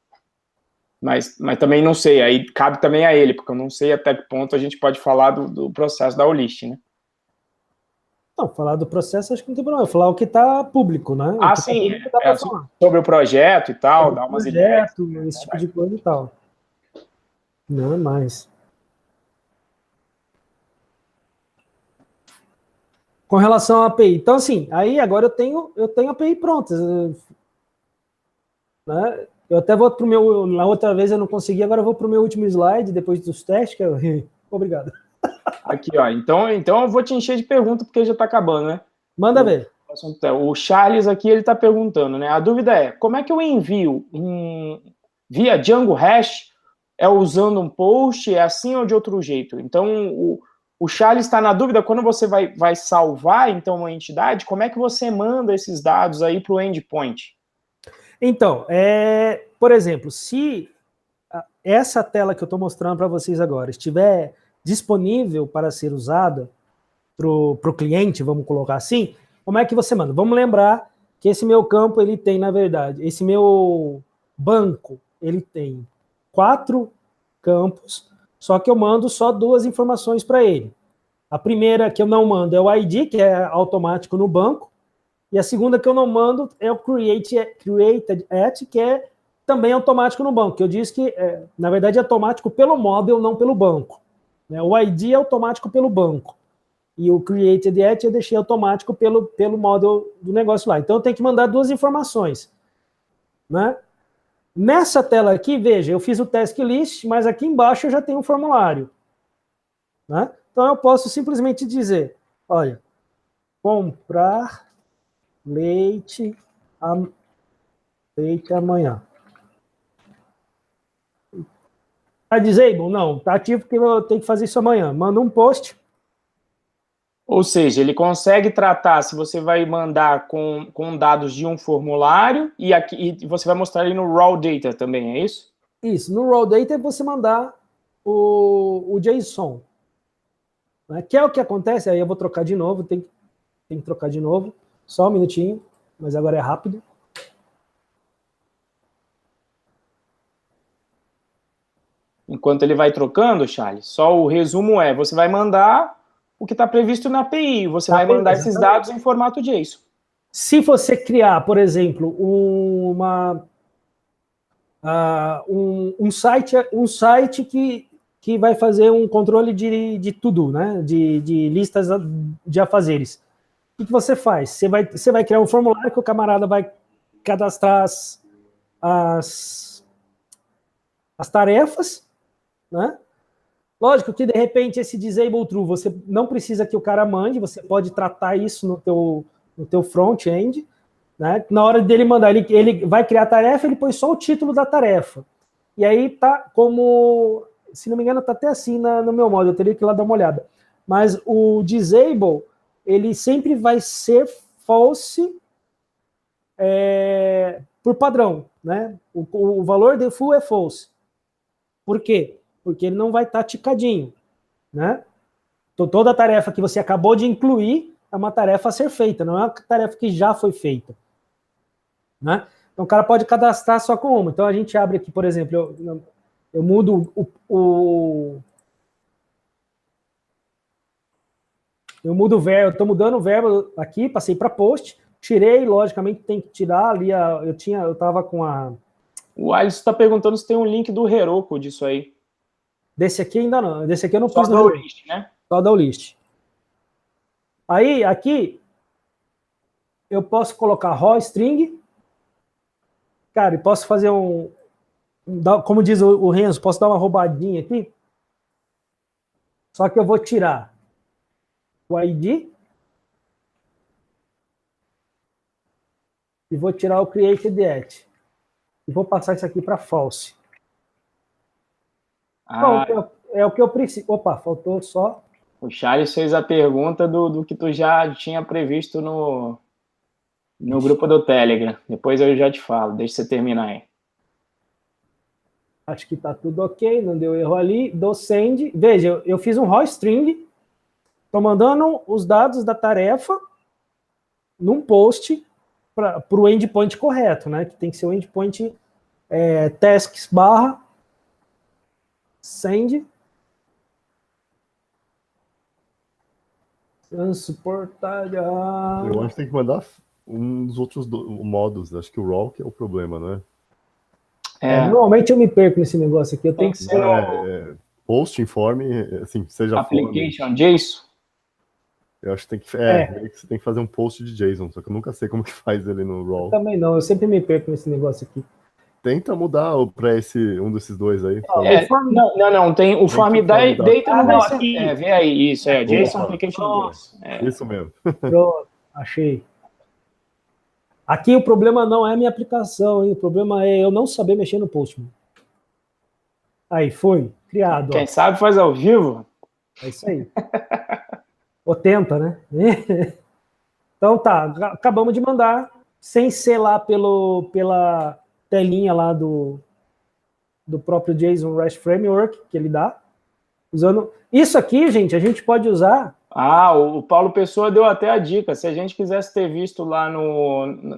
Mas também não sei, aí cabe também a ele, porque eu não sei até que ponto a gente pode falar do processo da Olist, né? Não, falar do processo acho que não tem problema, falar o que está público, né? Sim, sobre o projeto e tal, dar umas ideias. Esse tipo de coisa e tal. Não, mas... Com relação à API. Então, assim, aí agora eu tenho API prontas. Né? Eu até vou para o meu... Na outra vez eu não consegui, agora eu vou para o meu último slide, depois dos testes, que eu... Obrigado. Aqui, ó. Então eu vou te encher de perguntas, porque já está acabando, né? Manda ver. O Charles aqui, ele está perguntando, né? A dúvida é, como é que eu envio via Django REST? É usando um post? É assim ou de outro jeito? Então, o Charles está na dúvida, quando você vai salvar, então, uma entidade, como é que você manda esses dados aí para o endpoint? Então, por exemplo, se essa tela que eu estou mostrando para vocês agora estiver disponível para ser usada para o cliente, vamos colocar assim, como é que você manda? Vamos lembrar que esse meu campo, ele tem, na verdade, esse meu banco, ele tem 4 campos, só que eu mando só 2 informações para ele. A primeira que eu não mando é o ID, que é automático no banco, e a segunda que eu não mando é o created at, que é também automático no banco, que eu disse que, na verdade, é automático pelo model, não pelo banco. O ID é automático pelo banco. E o created at eu deixei automático pelo model do negócio lá. Então, eu tenho que mandar 2 informações. Né? Nessa tela aqui, veja, eu fiz o task list, mas aqui embaixo eu já tenho um formulário. Né? Então, eu posso simplesmente dizer, olha, comprar leite amanhã. Está disable? Não, está ativo porque eu tenho que fazer isso amanhã. Manda um post. Ou seja, ele consegue tratar, se você vai mandar com dados de um formulário, e você vai mostrar ele no raw data também, é isso? Isso, no raw data é você mandar o JSON. Né? Que é o que acontece, aí eu vou trocar de novo, tem que trocar de novo, só um minutinho, mas agora é rápido. Enquanto ele vai trocando, Charles, só o resumo você vai mandar o que está previsto na API, você vai mandar esses dados em formato JSON. Se você criar, por exemplo, um site que vai fazer um controle de to-do, né? de listas de afazeres, o que você faz? Você vai criar um formulário que o camarada vai cadastrar as tarefas, né? Lógico que, de repente, esse disable true, você não precisa que o cara mande, você pode tratar isso no teu front-end, né? Na hora dele mandar, ele vai criar a tarefa, ele põe só o título da tarefa. E aí tá como, se não me engano, tá até assim no meu modo, eu teria que ir lá dar uma olhada. Mas o disable, ele sempre vai ser false por padrão, né? O valor default é false. Por quê? Porque ele não vai estar ticadinho, né? Então, toda tarefa que você acabou de incluir é uma tarefa a ser feita, não é uma tarefa que já foi feita, né? Então, o cara pode cadastrar só com uma. Então, a gente abre aqui, por exemplo, eu mudo eu mudo o verbo, estou mudando o verbo aqui, passei para post, tirei, logicamente tem que tirar ali, eu estava com a... O Alisson está perguntando se tem um link do Heroku disso aí. Desse aqui ainda não, desse aqui eu não Só pus no list, né? Só da list. Aí, aqui, eu posso colocar raw string, cara, e posso fazer como diz o Renzo, posso dar uma roubadinha aqui, só que eu vou tirar o ID e vou tirar o created at e vou passar isso aqui para false. Bom, é o que eu preciso. Opa, faltou só. O Charles fez a pergunta do que tu já tinha previsto no grupo do Telegram. Depois eu já te falo, deixa você terminar aí. Acho que tá tudo ok, não deu erro ali. Dou send. Veja, eu fiz um raw string. Estou mandando os dados da tarefa num post para o endpoint correto, né? Que tem que ser o endpoint tasks / send transportar. Eu acho que tem que mandar um dos outros modos. Acho que o raw que é o problema, né? Normalmente eu me perco nesse negócio aqui. Eu tenho que ser post, informe, assim, seja application form. JSON. Eu acho que tem que você tem que fazer um post de JSON, só que eu nunca sei como que faz ele no raw. Eu também não, eu sempre me perco nesse negócio aqui. Tenta mudar para um desses dois aí. Não, tem o form data não aqui. Vê aí, isso, JSON application. Isso mesmo. Pronto, achei. Aqui o problema não é minha aplicação, hein? O problema é eu não saber mexer no Postman. Aí, foi, criado. Quem sabe faz ao vivo. É isso aí. Ou tenta, né? Então tá, acabamos de mandar, sem ser lá pela telinha lá do próprio JSON REST Framework que ele dá. Usando isso aqui, gente, a gente pode usar. O Paulo Pessoa deu até a dica. Se a gente quisesse ter visto lá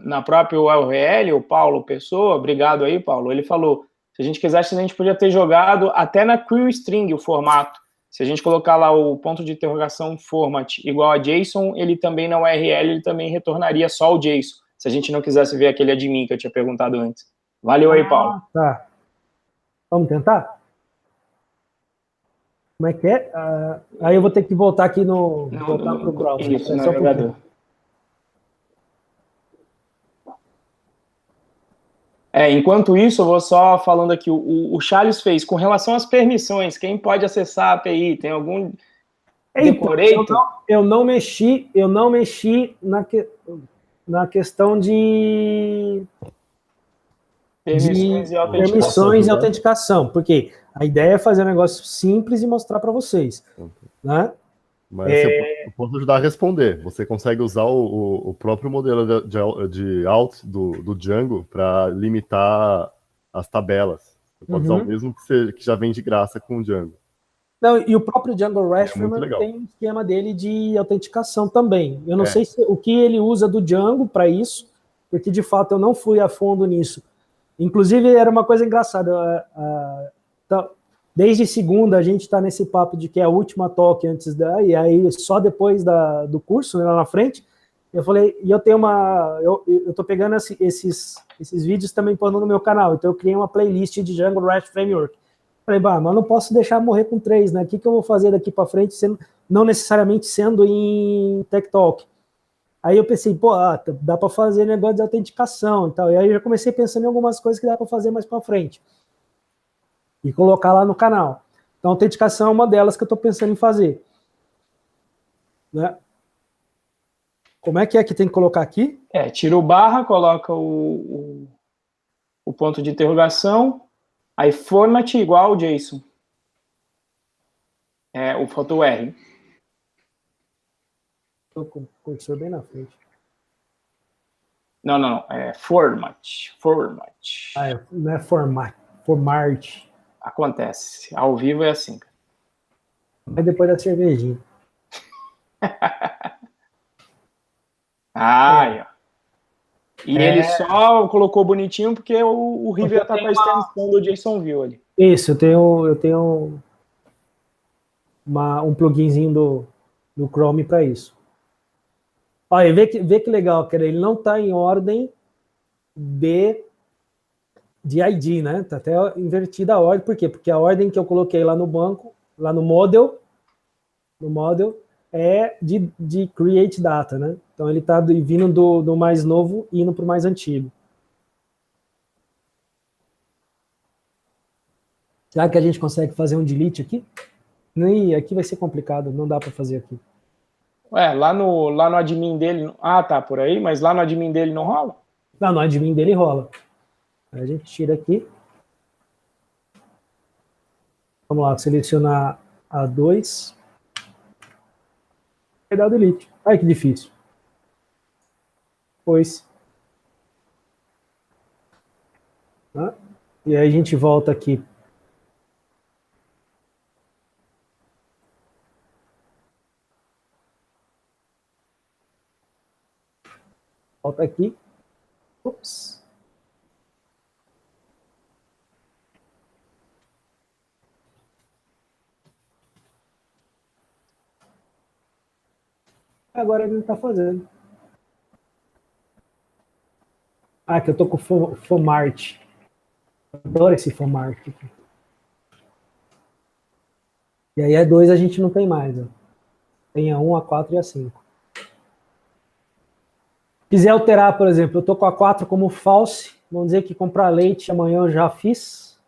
na própria URL, o Paulo Pessoa, obrigado aí, Paulo, ele falou, se a gente quisesse, a gente podia ter jogado até na query string o formato. Se a gente colocar lá o ponto de interrogação format igual a JSON, ele também na URL, ele também retornaria só o JSON, se a gente não quisesse ver aquele admin que eu tinha perguntado antes. Valeu aí, Paulo. Tá. Vamos tentar? Como é que é? Aí eu vou ter que voltar aqui voltar para o browser. Isso, no navegador. Enquanto isso, eu vou só falando aqui, o Charles fez, com relação às permissões, quem pode acessar a API? Tem algum decorator? Eu não mexi na questão de permissões e autenticação, porque a ideia é fazer um negócio simples e mostrar para vocês, né? Mas eu posso ajudar a responder. Você consegue usar o próprio modelo de out do Django para limitar as tabelas. Você pode usar o mesmo que já vem de graça com o Django. Não, e o próprio Django REST tem um esquema dele de autenticação também. Eu não sei o que ele usa do Django para isso, porque de fato eu não fui a fundo nisso. Inclusive, era uma coisa engraçada. Desde segunda, a gente está nesse papo de que é a última talk antes e aí só depois do curso, né, lá na frente, eu falei, e eu tenho eu estou pegando esses vídeos também pondo no meu canal, então eu criei uma playlist de Django REST Framework. Falei, mas não posso deixar morrer com 3, né? O que eu vou fazer daqui para frente, não necessariamente sendo em Tech Talk? Aí eu pensei, dá para fazer negócio de autenticação e tal. E aí eu já comecei pensando em algumas coisas que dá para fazer mais para frente. E colocar lá no canal. Então, autenticação é uma delas que eu estou pensando em fazer. Né? Como é que tem que colocar aqui? Tira o barra, coloca o ponto de interrogação, aí format igual ao JSON. Faltou o R. Estou com o cursor bem na frente. Não. É format. Não é format. Acontece. Ao vivo é assim. Aí depois da cervejinha. Aí, ó. E ele só colocou bonitinho porque o River tá com a extensão do JSONville ali. Isso, eu tenho um pluginzinho do Chrome para isso. Olha, vê que legal, cara. Ele não está em ordem de ID, né? Tá até invertida a ordem. Por quê? Porque a ordem que eu coloquei lá no banco, lá no model é de create data, né? Então ele está vindo do mais novo e indo para o mais antigo. Será que a gente consegue fazer um delete aqui? E aqui vai ser complicado, não dá para fazer aqui. Ué, lá no admin dele... Ah, tá, por aí, mas lá no admin dele não rola? Não, no admin dele rola. Aí a gente tira aqui. Vamos lá, selecionar A2. Vai dar o delete. Ai, que difícil. Pois. Tá? E aí a gente volta aqui. Volta aqui. Ups. Agora ele não está fazendo. Ah, que eu tô com Fomart. Adoro esse Fomart. E aí A2 a gente não tem mais. Ó. Tem A1, A4 e A5. Quiser alterar, por exemplo, eu tô com A4 como false. Vamos dizer que comprar leite amanhã eu já fiz.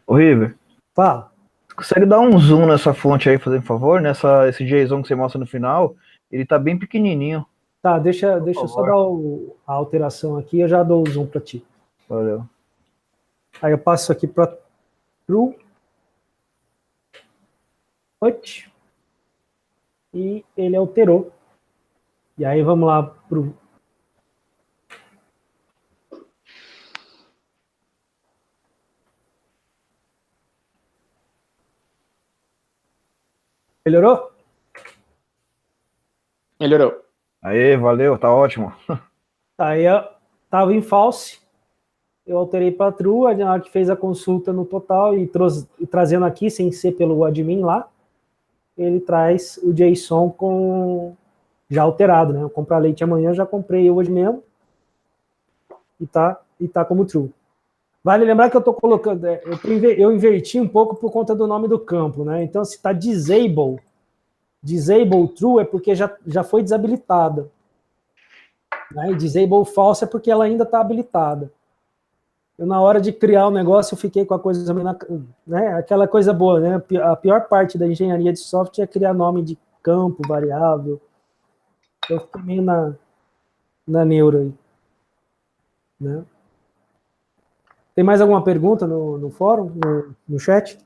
Ô, River. Fala. Consegue dar um zoom nessa fonte aí, fazendo favor? Esse JSON que você mostra no final, ele tá bem pequenininho. Tá, deixa eu só dar a alteração aqui e eu já dou o zoom para ti. Valeu. Aí eu passo aqui para true. E ele alterou. E aí vamos lá pro... Melhorou? Melhorou. Aê, valeu, tá ótimo. Aí estava em false, eu alterei para true, a hora que fez a consulta no total e trazendo aqui, sem ser pelo admin lá, ele traz o JSON já alterado, né? Eu comprar leite amanhã, já comprei hoje mesmo e tá como true. Vale lembrar que eu estou colocando, eu inverti um pouco por conta do nome do campo, né? Então, se está disable true é porque já foi desabilitada. Né? E disable false é porque ela ainda está habilitada. Eu, na hora de criar o negócio, eu fiquei com a coisa, né? Aquela coisa boa, né? A pior parte da engenharia de software é criar nome de campo, variável. Eu fiquei meio na neura aí. Né? Tem mais alguma pergunta no fórum, no chat?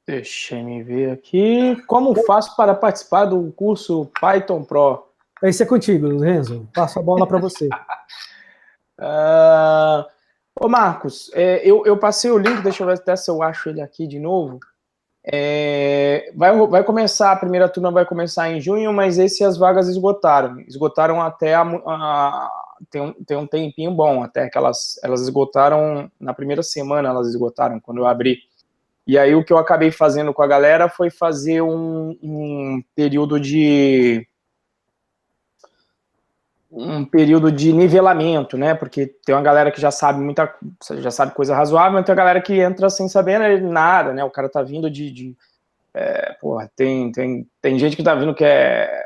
Deixa eu me ver aqui. Como faço para participar do curso Python Pro? Esse é contigo, Renzo. Passo a bola para você. Ô, Marcos, eu passei o link, deixa eu ver até se eu acho ele aqui de novo. Vai começar, a primeira turma vai começar em junho, mas as vagas esgotaram. Esgotaram até tem um tempinho bom, até que elas esgotaram na primeira semana, elas esgotaram quando eu abri. E aí o que eu acabei fazendo com a galera foi fazer um período de nivelamento, né? Porque tem uma galera que já sabe coisa razoável, mas tem uma galera que entra sem saber nada, né? O cara tá vindo tem gente que tá vindo que é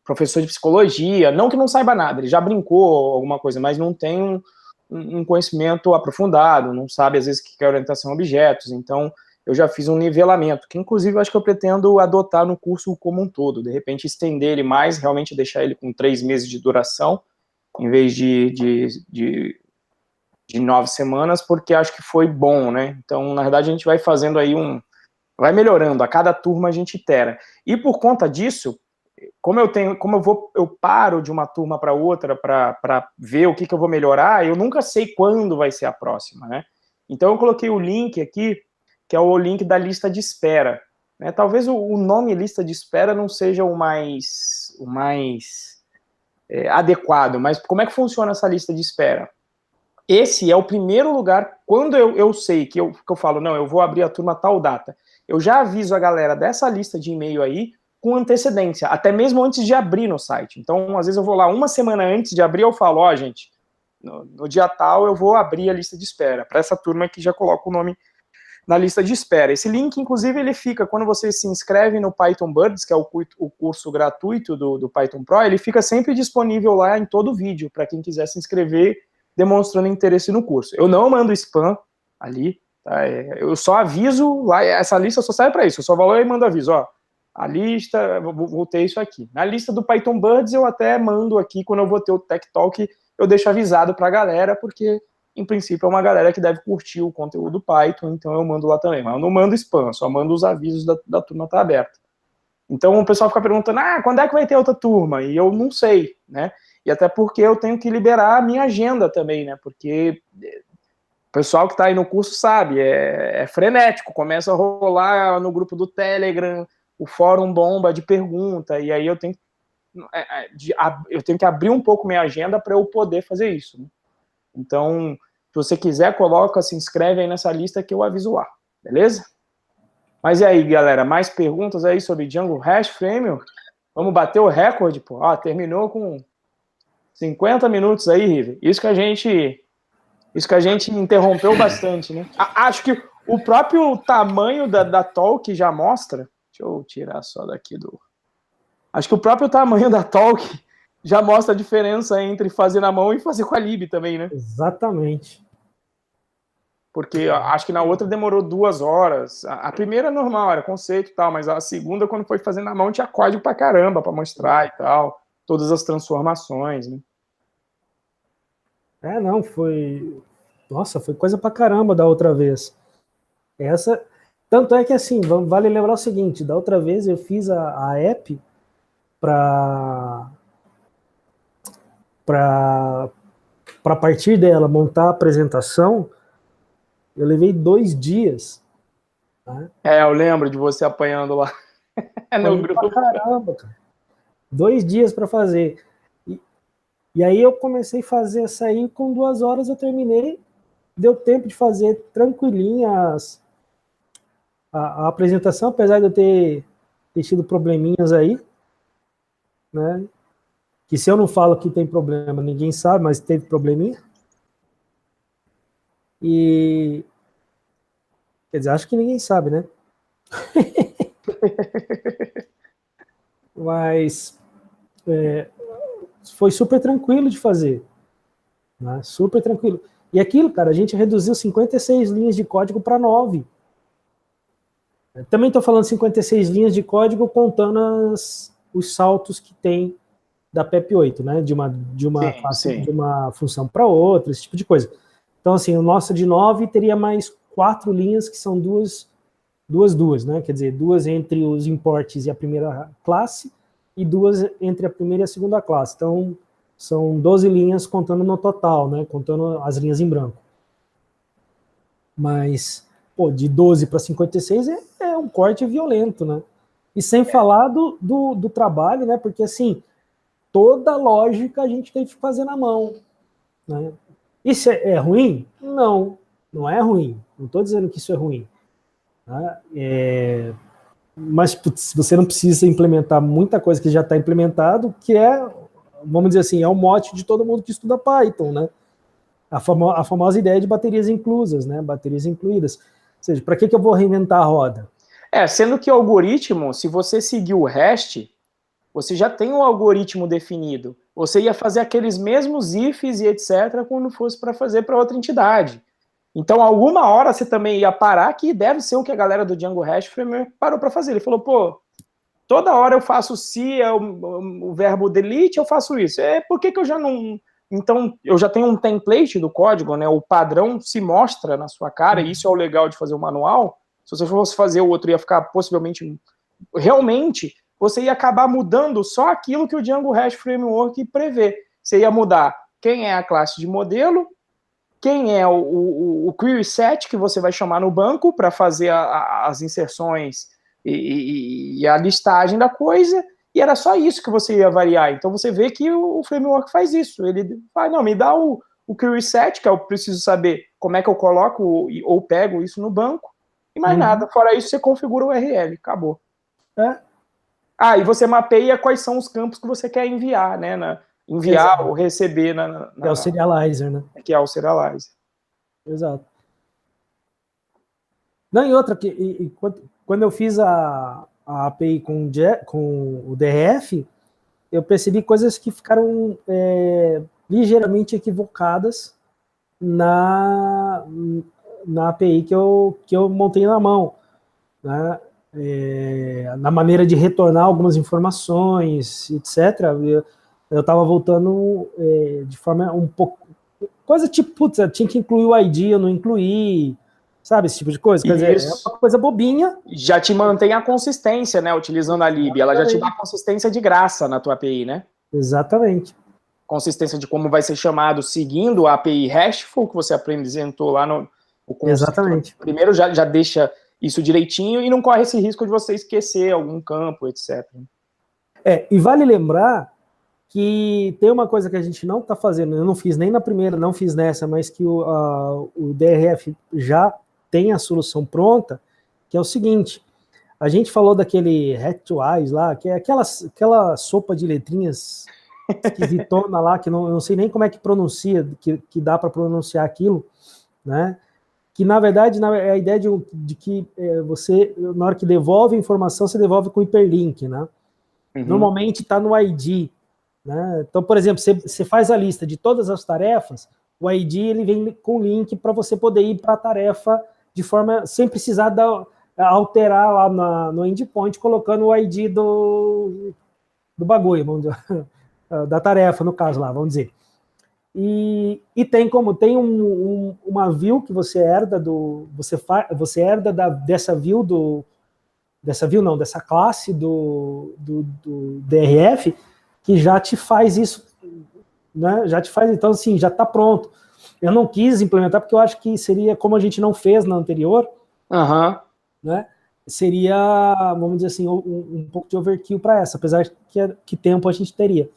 professor de psicologia, não que não saiba nada, ele já brincou alguma coisa, mas não tem um conhecimento aprofundado, não sabe às vezes o que é orientação a objetos, então eu já fiz um nivelamento, que inclusive eu acho que eu pretendo adotar no curso como um todo, de repente estender ele mais, realmente deixar ele com 3 meses de duração, em vez de 9 semanas, porque acho que foi bom, né? Então, na verdade, a gente vai fazendo aí vai melhorando, a cada turma a gente itera. E por conta disso, eu paro de uma turma para outra para ver o que eu vou melhorar, eu nunca sei quando vai ser a próxima, né? Então eu coloquei o link aqui, que é o link da lista de espera, né? Talvez o nome lista de espera não seja o mais adequado, mas como é que funciona essa lista de espera? Esse é o primeiro lugar, quando eu sei que eu falo, não, eu vou abrir a turma tal data, eu já aviso a galera dessa lista de e-mail aí com antecedência, até mesmo antes de abrir no site. Então, às vezes eu vou lá uma semana antes de abrir, eu falo, ó, gente, no dia tal eu vou abrir a lista de espera, para essa turma que já coloca o nome na lista de espera. Esse link, inclusive, ele fica, quando você se inscreve no Python Birds, que é o curso gratuito do Python Pro, ele fica sempre disponível lá em todo vídeo, para quem quiser se inscrever, demonstrando interesse no curso. Eu não mando spam ali, tá? Eu só aviso, lá, essa lista só serve para isso, eu só vou lá e mando aviso, ó, a lista, vou ter isso aqui. Na lista do Python Birds eu até mando aqui, quando eu vou ter o Tech Talk, eu deixo avisado para a galera, porque, em princípio, é uma galera que deve curtir o conteúdo Python, então eu mando lá também. Mas eu não mando spam, só mando os avisos da turma estar aberta. Então o pessoal fica perguntando, quando é que vai ter outra turma? E eu não sei, né? E até porque eu tenho que liberar a minha agenda também, né? Porque o pessoal que está aí no curso sabe, é frenético, começa a rolar no grupo do Telegram, o fórum bomba de pergunta, e aí eu tenho que abrir um pouco minha agenda para eu poder fazer isso, né? Então, se você quiser, se inscreve aí nessa lista que eu aviso lá, beleza? Mas e aí, galera, mais perguntas aí sobre Django Hash Framework? Vamos bater o recorde, pô. Terminou com 50 minutos aí, River. Isso que a gente interrompeu bastante, né? Acho que o próprio tamanho da talk já mostra. Deixa eu tirar só daqui Acho que o próprio tamanho da talk já mostra a diferença entre fazer na mão e fazer com a lib também, né? Exatamente. Porque acho que na outra demorou 2 horas. A primeira normal, era conceito e tal, mas a segunda, quando foi fazer na mão, tinha código pra caramba pra mostrar e tal. Todas as transformações, né? Não, foi... Nossa, foi coisa pra caramba da outra vez. Tanto é que, assim, vale lembrar o seguinte, da outra vez eu fiz a app para partir dela montar a apresentação, eu levei 2 dias. Né? Eu lembro de você apanhando lá no grupo. Caramba, cara. 2 dias para fazer. E aí eu comecei a fazer essa aí, com 2 horas eu terminei, deu tempo de fazer tranquilinha a apresentação, apesar de eu ter tido probleminhas aí, né? Que se eu não falo que tem problema, ninguém sabe, mas teve probleminha. E... Quer dizer, acho que ninguém sabe, né? Mas foi super tranquilo de fazer. Né? Super tranquilo. E aquilo, cara, a gente reduziu 56 linhas de código para 9. Também estou falando 56 linhas de código contando os saltos que tem da PEP8, né? De uma função para outra, esse tipo de coisa. Então, assim, o nosso de 9 teria mais 4 linhas, que são duas, né? Quer dizer, 2 entre os imports e a primeira classe, e 2 entre a primeira e a segunda classe. Então, são 12 linhas contando no total, né? Contando as linhas em branco. Mas, de 12 para 56 é um corte violento, né? E sem falar do trabalho, né? Porque, assim, toda lógica a gente tem que fazer na mão, né? Isso é ruim? Não é ruim. Não estou dizendo que isso é ruim. Tá? Mas putz, você não precisa implementar muita coisa que já está implementado, que vamos dizer assim, é o mote de todo mundo que estuda Python, né? A famosa ideia de baterias inclusas, né? Baterias incluídas. Ou seja, para que eu vou reinventar a roda? Sendo que o algoritmo, se você seguir o REST, você já tem um algoritmo definido. Você ia fazer aqueles mesmos ifs e etc. quando fosse para fazer para outra entidade. Então, alguma hora você também ia parar, que deve ser o que a galera do Django Hash Framework parou para fazer. Ele falou, toda hora eu faço se o verbo delete, eu faço isso. Por que eu já não... Então, eu já tenho um template do código, né? O padrão se mostra na sua cara, e isso é o legal de fazer o manual. se você fosse fazer o outro, ia ficar possivelmente... Realmente, você ia acabar mudando só aquilo que o Django REST Framework prevê. Você ia mudar quem é a classe de modelo, quem é o query set que você vai chamar no banco para fazer as inserções e a listagem da coisa, e era só isso que você ia variar. Então você vê que o framework faz isso. Ele fala, não, me dá o query set, que eu preciso saber como é que eu coloco ou pego isso no banco, e mais nada. Fora isso, você configura o URL, acabou. E você mapeia quais são os campos que você quer enviar, né? Enviar Exato. Ou receber é o serializer, né? Que é o serializer. Exato. Não, e outra, quando eu fiz a API com o DRF, eu percebi coisas que ficaram ligeiramente equivocadas na API que eu montei na mão, né? Na maneira de retornar algumas informações, etc. Eu estava voltando de forma um pouco... Coisa tipo, putz, eu tinha que incluir o ID, eu não incluí, sabe, esse tipo de coisa. Quer dizer, é uma coisa bobinha. Já te mantém a consistência, né, utilizando a lib. Ela já te dá consistência de graça na tua API, né? Exatamente. Consistência de como vai ser chamado seguindo a API RESTful, que você apresentou lá no conceito. Exatamente. Primeiro já deixa isso direitinho e não corre esse risco de você esquecer algum campo, etc. E vale lembrar que tem uma coisa que a gente não está fazendo, eu não fiz nem na primeira, não fiz nessa, mas que o DRF já tem a solução pronta, que é o seguinte, a gente falou daquele Hat2Eyes lá, que é aquela sopa de letrinhas esquisitona lá, que não sei nem como é que pronuncia, que dá para pronunciar aquilo, né? Que na verdade é a ideia de que você, na hora que devolve a informação, você devolve com hiperlink, né? Normalmente está no ID, né? Então, por exemplo, você faz a lista de todas as tarefas, o ID ele vem com link para você poder ir para a tarefa de forma, sem precisar alterar lá no endpoint, colocando o ID do bagulho, vamos dizer, da tarefa, no caso lá, vamos dizer. E tem uma view que você herda você herda dessa classe do DRF, que já te faz isso, né? Então, assim, já está pronto. Eu não quis implementar porque eu acho que seria, como a gente não fez na anterior, né? Seria, vamos dizer assim, um pouco de overkill para essa, apesar de que tempo a gente teria,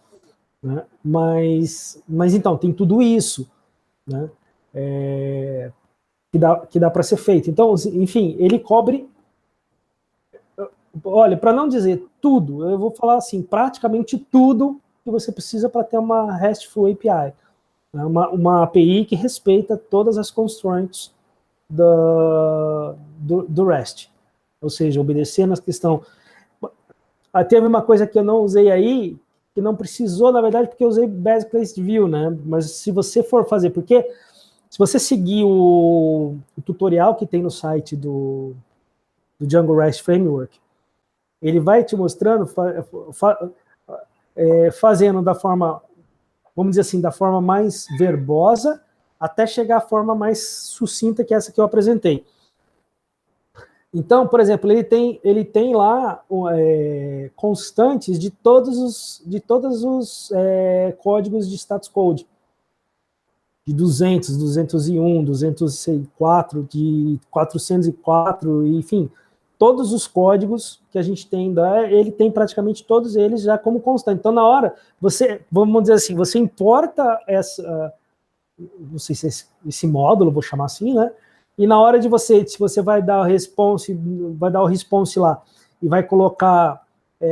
né? Mas então, tem tudo isso, né? Que dá para ser feito. Então, enfim, ele cobre... Olha, para não dizer tudo, eu vou falar assim, praticamente tudo que você precisa para ter uma RESTful API. Né? Uma API que respeita todas as constraints do REST. Ou seja, obedecendo as questões. Teve uma coisa que eu não usei aí, que não precisou, na verdade, porque eu usei Basic Place View, né? Mas se você for fazer, porque se você seguir o tutorial que tem no site do Django REST Framework, ele vai te mostrando, fazendo da forma, vamos dizer assim, da forma mais verbosa, até chegar à forma mais sucinta, que é essa que eu apresentei. Então, por exemplo, ele tem lá constantes de todos os códigos de status code. De 200, 201, 204, de 404, enfim... Todos os códigos que a gente tem, ele tem praticamente todos eles já como constante. Então, na hora, vamos dizer assim, você importa não sei se esse módulo, vou chamar assim, né? E na hora de se você vai dar o response lá e vai colocar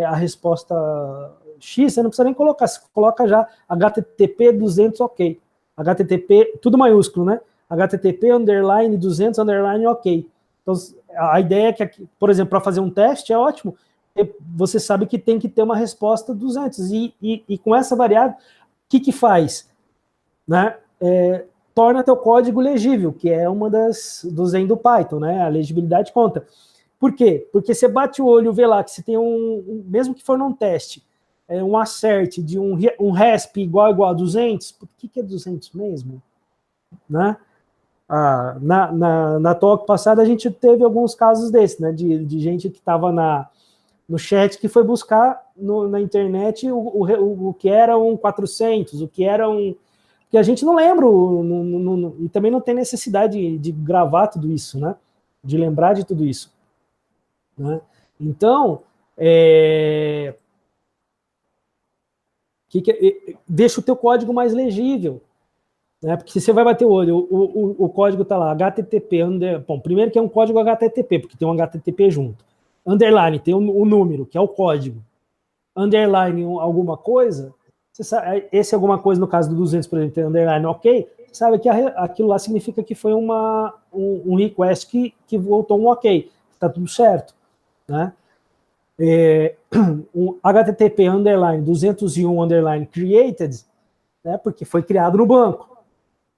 a resposta X, você não precisa nem colocar, você coloca já HTTP 200, ok. HTTP, tudo maiúsculo, né? HTTP _ 200 _ ok. Então, a ideia é que, por exemplo, para fazer um teste é ótimo, você sabe que tem que ter uma resposta 200, e com essa variável, o que faz? Né? Torna teu código legível, que é uma dos Zen do Python, né? A legibilidade conta. Por quê? Porque você bate o olho e vê lá que você tem mesmo que for num teste, um assert de um RESP igual a 200, o que é 200 mesmo? Né? Na talk passada a gente teve alguns casos desses, né, de gente que estava no chat que foi buscar na internet o que era um 400, o que era um... que a gente não lembra, e também não tem necessidade de gravar tudo isso, né, de lembrar de tudo isso, né? Então, deixa o teu código mais legível, né? Porque você vai bater o olho, o código está lá, HTTP, bom, primeiro que é um código HTTP, porque tem um HTTP junto, underline, tem o número, que é o código, underline alguma coisa, você sabe, esse alguma coisa, no caso do 200, por exemplo, tem underline ok, sabe que aquilo lá significa que foi um request que voltou um ok, está tudo certo, né? Um HTTP underline 201 underline created, né, porque foi criado no banco,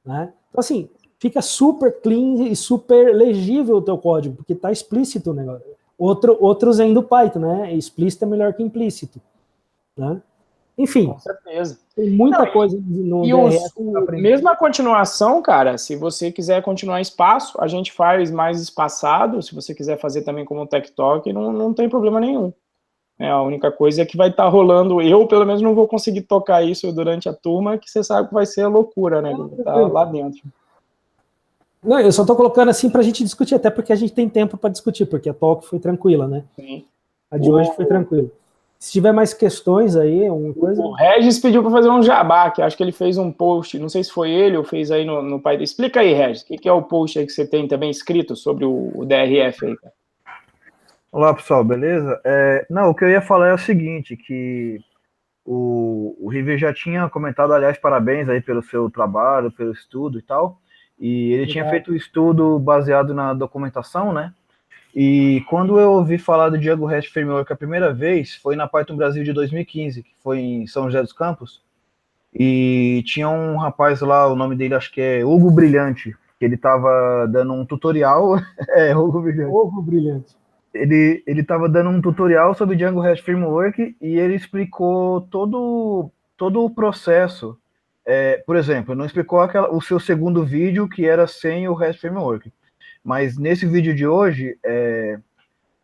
né? Então, assim, fica super clean e super legível o teu código, porque está explícito o negócio. Outro Zen do Python, né? Explícito é melhor que implícito, né? Enfim, com certeza. Tem muita coisa no DRS. Mesmo a continuação, cara, se você quiser continuar espaço, a gente faz mais espaçado. Se você quiser fazer também como Tech Talk, não tem problema nenhum. A única coisa é que vai estar rolando, eu pelo menos não vou conseguir tocar isso durante a turma, que você sabe que vai ser a loucura, né? Tá lá dentro. Não, eu só tô colocando assim pra gente discutir, até porque a gente tem tempo para discutir, porque a talk foi tranquila, né? Sim. A de hoje foi tranquila. Se tiver mais questões aí, alguma coisa... O Regis pediu para fazer um jabá, que acho que ele fez um post, não sei se foi ele ou fez aí no Python. Explica aí, Regis, o que é o post aí que você tem também escrito sobre o DRF aí, cara? Olá, pessoal, beleza? Não, o que eu ia falar é o seguinte, que o River já tinha comentado, aliás, parabéns aí pelo seu trabalho, pelo estudo e tal, e ele tinha feito o estudo baseado na documentação, né? E quando eu ouvi falar do Django REST Framework a primeira vez, foi na Python Brasil de 2015, que foi em São José dos Campos, e tinha um rapaz lá, o nome dele acho que é Hugo Brilhante, que ele estava dando um tutorial, Hugo Brilhante. Hugo Brilhante. Ele estava dando um tutorial sobre Django REST Framework e ele explicou todo o processo. Por exemplo, não explicou o seu segundo vídeo, que era sem o REST Framework. Mas nesse vídeo de hoje,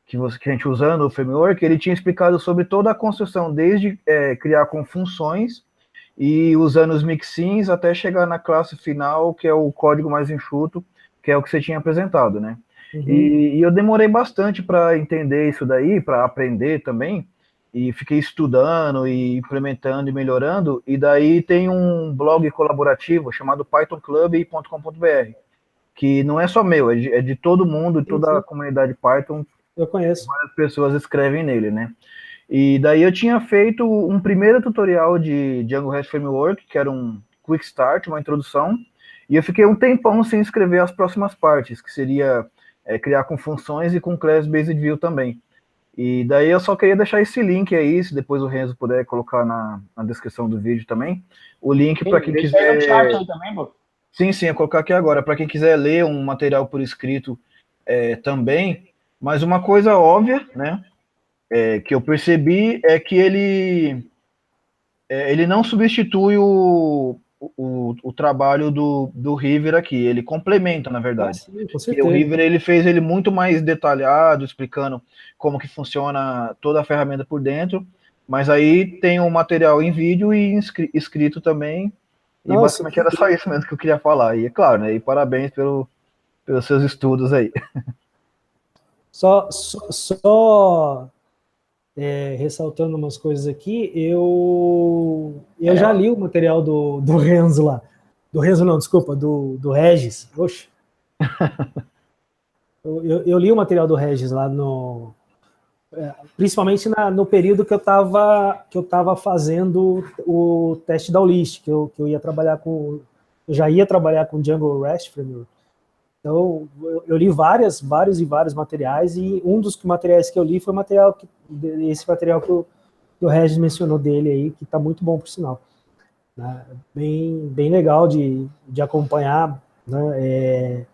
que a gente usando o framework, ele tinha explicado sobre toda a construção, desde criar com funções e usando os mixins até chegar na classe final, que é o código mais enxuto, que é o que você tinha apresentado, né? Uhum. E eu demorei bastante para entender isso daí, para aprender também, e fiquei estudando e implementando e melhorando, e daí tem um blog colaborativo chamado pythonclub.com.br, que não é só meu, é de todo mundo, de toda a comunidade Python. Eu conheço. Várias pessoas escrevem nele, né? E daí eu tinha feito um primeiro tutorial de Django REST Framework, que era um quick start, uma introdução, e eu fiquei um tempão sem escrever as próximas partes, que seria criar com funções e com class based view também. E daí eu só queria deixar esse link aí, se depois o Renzo puder colocar na descrição do vídeo também, o link para quem quiser... Aí no chat aí também, pô. Sim, eu colocar aqui agora, para quem quiser ler um material por escrito também, mas uma coisa óbvia, né, que eu percebi é que ele não substitui o trabalho do River aqui, ele complementa, na verdade. Sim, com certeza. E o River ele fez ele muito mais detalhado, explicando como que funciona toda a ferramenta por dentro, mas aí tem um material em vídeo e escrito também. E basicamente era só isso mesmo que eu queria falar. E é claro, né? E parabéns pelos seus estudos aí. Só ressaltando umas coisas aqui, eu já li o material do Renzo lá. Do Renzo não, desculpa, do Regis. Oxe. Eu li o material do Regis lá principalmente no período que eu estava fazendo o teste da Ulist, que eu ia trabalhar eu já ia trabalhar com Django REST Framework. Então, eu li vários materiais, e um dos materiais que eu li foi esse material que o Regis mencionou dele aí, que está muito bom, por sinal. Né? Bem legal de acompanhar, né?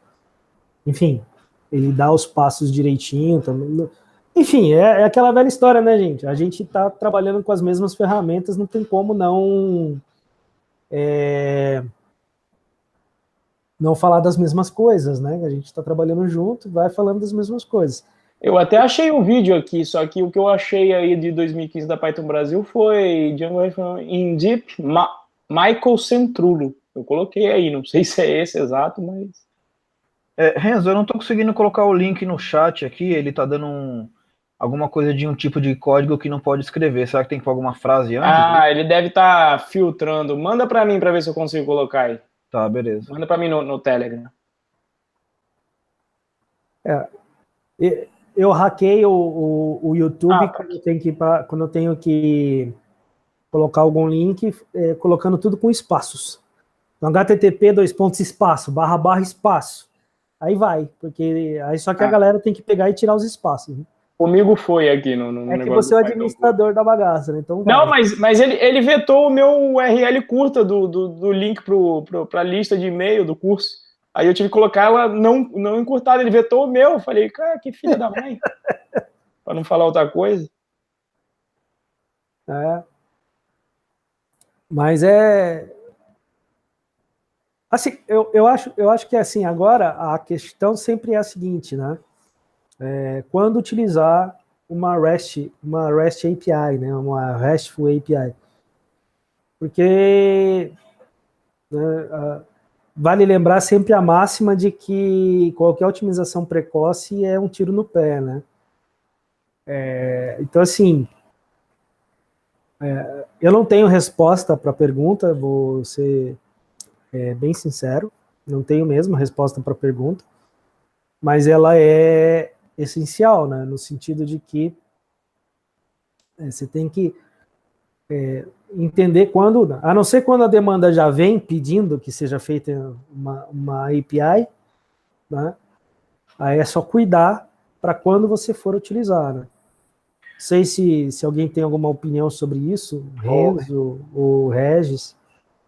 Enfim, ele dá os passos direitinho também. Enfim, é aquela velha história, né, gente? A gente está trabalhando com as mesmas ferramentas, não tem como não não falar das mesmas coisas, né? A gente está trabalhando junto, vai falando das mesmas coisas. Eu até achei um vídeo aqui, só que o que eu achei aí de 2015 da Python Brasil foi Django in Deep, Michael Centrulo. Eu coloquei aí, não sei se é esse exato, mas... Renzo, eu não estou conseguindo colocar o link no chat aqui, ele está dando alguma coisa de um tipo de código que não pode escrever. Será que tem que pôr alguma frase antes? Ele deve estar filtrando. Manda para mim para ver se eu consigo colocar aí. Tá, beleza. Manda para mim no Telegram. Eu hackeio o YouTube quando eu tenho que colocar algum link, colocando tudo com espaços. Então, http espaço, / espaço. Aí vai, porque aí só que a galera tem que pegar e tirar os espaços. Né? Comigo foi aqui no negócio. É que você é o administrador da bagaça, né? Então vai. Não, mas ele vetou o meu URL curta do link para a lista de e-mail do curso. Aí eu tive que colocar ela não encurtada, ele vetou o meu. Eu falei, cara, que filha da mãe. Para não falar outra coisa. Mas assim, eu acho que assim, agora a questão sempre é a seguinte, né? Quando utilizar uma REST API, né? Uma RESTful API. Porque vale lembrar sempre a máxima de que qualquer otimização precoce é um tiro no pé, né? Então, assim, eu não tenho resposta para a pergunta, vou ser bem sincero, não tenho mesmo resposta para a pergunta, mas ela é essencial, né? No sentido de que você tem que entender quando, a não ser quando a demanda já vem pedindo que seja feita uma API, né? Aí é só cuidar para quando você for utilizar, né? Não sei se alguém tem alguma opinião sobre isso, Renzo ou Regis.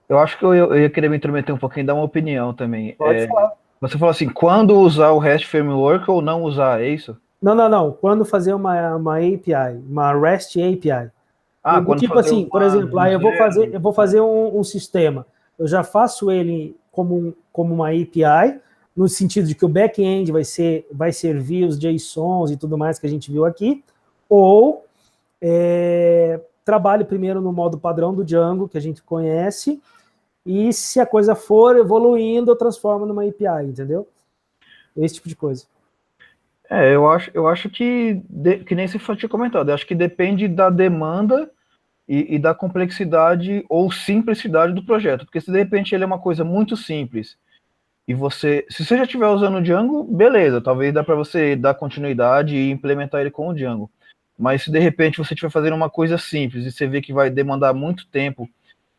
Eu acho que eu ia querer me intrometer um pouquinho e dar uma opinião também. Pode falar. Você falou assim, quando usar o REST Framework ou não usar, é isso? Não. Quando fazer uma API, uma REST API. Quando tipo assim, por exemplo, eu vou fazer um sistema. Eu já faço ele como uma API, no sentido de que o back-end vai servir os JSONs e tudo mais que a gente viu aqui, ou trabalho primeiro no modo padrão do Django, que a gente conhece, e se a coisa for evoluindo, eu transformo numa API, entendeu? Esse tipo de coisa. Eu acho que nem você tinha comentado, eu acho que depende da demanda e da complexidade ou simplicidade do projeto, porque se de repente ele é uma coisa muito simples, e se você já estiver usando o Django, beleza, talvez dá para você dar continuidade e implementar ele com o Django. Mas se de repente você estiver fazendo uma coisa simples e você vê que vai demandar muito tempo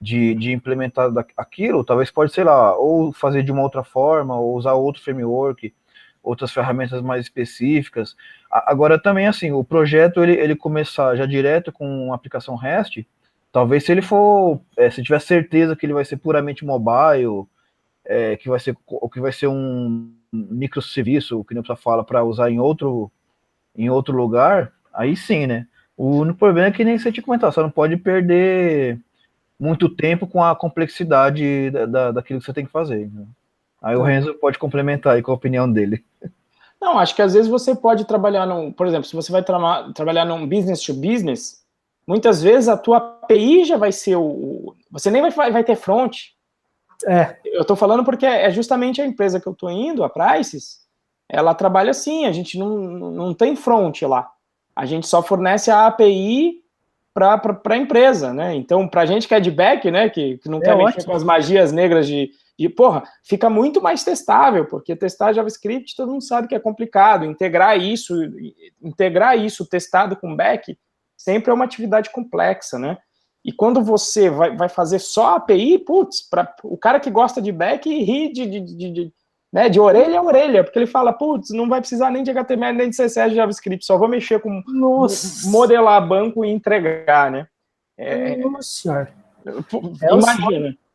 de implementar aquilo, talvez pode, sei lá, ou fazer de uma outra forma, ou usar outro framework, outras ferramentas mais específicas. Agora também, assim, o projeto, ele começar já direto com uma aplicação REST, talvez se ele for, se tiver certeza que ele vai ser puramente mobile, que vai ser um microserviço, que nem você fala, para usar em outro lugar, aí sim, né? O único problema é que nem você tinha comentado, você não pode perder muito tempo com a complexidade daquilo que você tem que fazer. Né? Aí o Renzo pode complementar aí com a opinião dele. Não, acho que às vezes você pode trabalhar por exemplo, se você vai trabalhar num business to business, muitas vezes a tua API já vai ser você nem vai ter front. Eu estou falando porque é justamente a empresa que eu estou indo, a Prices, ela trabalha assim, a gente não tem front lá. A gente só fornece a API para a empresa, né? Então, para a gente que é de back, né, que não quer mexer com as magias negras porra, fica muito mais testável, porque testar JavaScript todo mundo sabe que é complicado. Integrar isso testado com back sempre é uma atividade complexa, né? E quando você vai fazer só API, putz, o cara que gosta de back ri de orelha a orelha, porque ele fala, putz, não vai precisar nem de HTML, nem de CSS de JavaScript, só vou mexer com modelar banco e entregar, né? Nossa.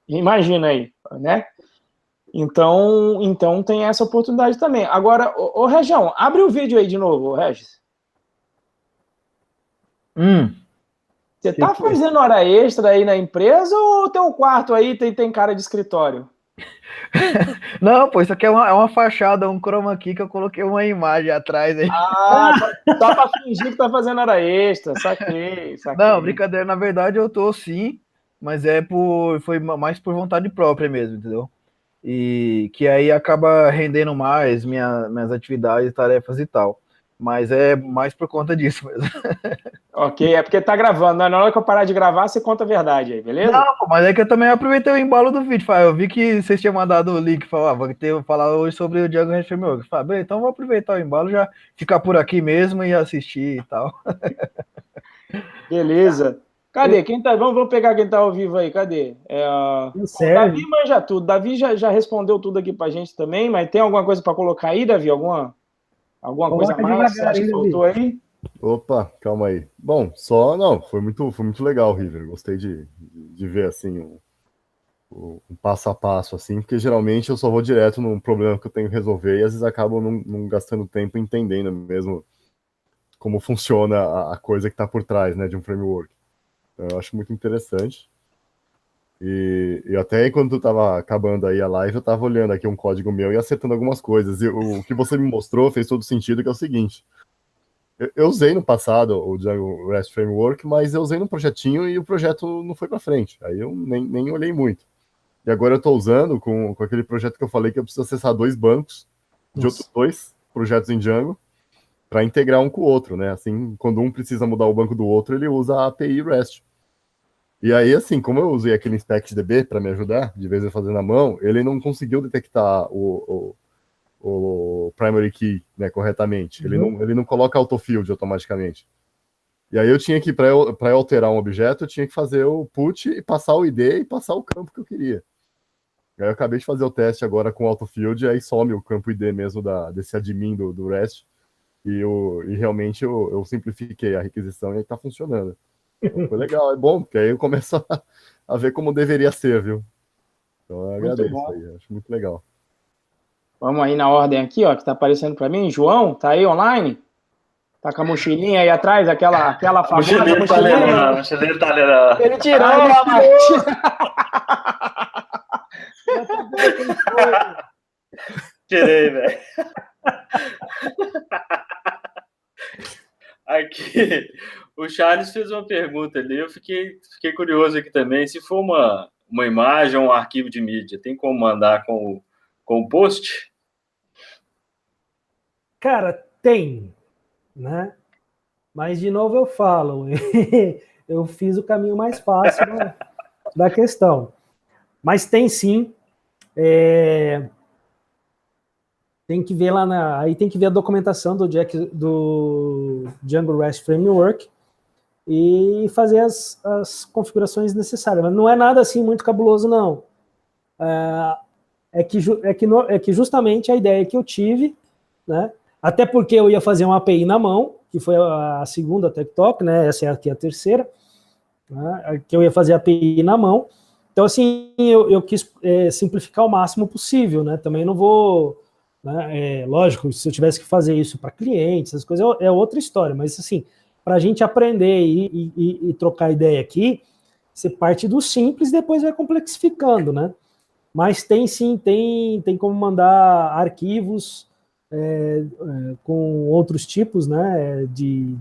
Imagina aí, né? Então tem essa oportunidade também. Agora, ô Região, abre o vídeo aí de novo, Regis. Você tá fazendo hora extra aí na empresa ou o teu quarto aí tem cara de escritório? Não, pô, isso aqui é uma fachada, um chroma key que eu coloquei uma imagem atrás aí. Ah, só pra fingir que tá fazendo hora extra, saquei. Não, brincadeira, na verdade eu tô sim, mas foi mais por vontade própria mesmo, entendeu? E que aí acaba rendendo mais minhas atividades, tarefas e tal. Mas é mais por conta disso mesmo. Ok, é porque tá gravando, né? Na hora que eu parar de gravar, você conta a verdade aí, beleza? Não, pô, mas é que eu também aproveitei o embalo do vídeo. Eu vi que vocês tinham mandado o link, vou falar hoje sobre o Django REST Framework. Bem, então vou aproveitar o embalo, já ficar por aqui mesmo e assistir e tal. Beleza. Cadê? Quem tá? Vamos pegar quem tá ao vivo aí, cadê? O Davi manja tudo. Davi já respondeu tudo aqui pra gente também, mas tem alguma coisa para colocar aí, Davi? Alguma coisa a mais? Você acha que faltou aí? Opa, calma aí. Bom, foi muito legal, River. Gostei de ver, assim, um passo a passo, assim, porque geralmente eu só vou direto num problema que eu tenho que resolver e às vezes acabo não gastando tempo entendendo mesmo como funciona a coisa que está por trás, né, de um framework. Então, eu acho muito interessante. E até quando tu tava acabando aí a live, eu tava olhando aqui um código meu e acertando algumas coisas. E o que você me mostrou fez todo sentido, que é o seguinte. Eu usei no passado o Django REST Framework, mas eu usei num projetinho e o projeto não foi para frente. Aí eu nem olhei muito. E agora eu estou usando com aquele projeto que eu falei que eu preciso acessar 2 bancos de outros 2 projetos em Django para integrar um com o outro, né? Assim, quando um precisa mudar o banco do outro, ele usa a API REST. E aí, assim, como eu usei aquele InspectDB para me ajudar, de vez em fazer na mão, ele não conseguiu detectar o primary key, né, corretamente. Ele não coloca autofield automaticamente. E aí eu tinha que, para eu alterar um objeto, eu tinha que fazer o put e passar o ID e passar o campo que eu queria. Aí eu acabei de fazer o teste agora com o autofield, e aí some o campo ID mesmo desse admin do REST. E realmente eu simplifiquei a requisição e aí tá funcionando. Então, foi legal, é bom, porque aí eu começo a ver como deveria ser, viu? Então eu agradeço aí, acho muito legal. Vamos aí na ordem aqui, ó, que tá aparecendo para mim. João, tá aí online? Tá com a mochilinha aí atrás, aquela famosa mochilinha. Mochileiro italiano. Ele tirou a mochila. Tirei, velho. Aqui, o Charles fez uma pergunta ali, eu fiquei curioso aqui também. Se for uma imagem ou um arquivo de mídia, tem como mandar com o post? Cara, tem, né? Mas, de novo, eu falo, eu fiz o caminho mais fácil da questão. Mas tem sim. Tem que ver aí tem que ver a documentação do Django REST Framework e fazer as configurações necessárias. Mas não é nada assim muito cabuloso, não. É que justamente a ideia que eu tive, né? Até porque eu ia fazer uma API na mão, que foi a segunda Tech Talk, né? Essa é aqui a terceira, né? Que eu ia fazer a API na mão. Então, assim, eu quis simplificar o máximo possível, né? Também não vou... Né? Lógico, se eu tivesse que fazer isso para clientes, essas coisas é outra história, mas assim, para a gente aprender e trocar ideia aqui, você parte do simples e depois vai complexificando, né? Mas tem sim, tem como mandar arquivos com outros tipos, né?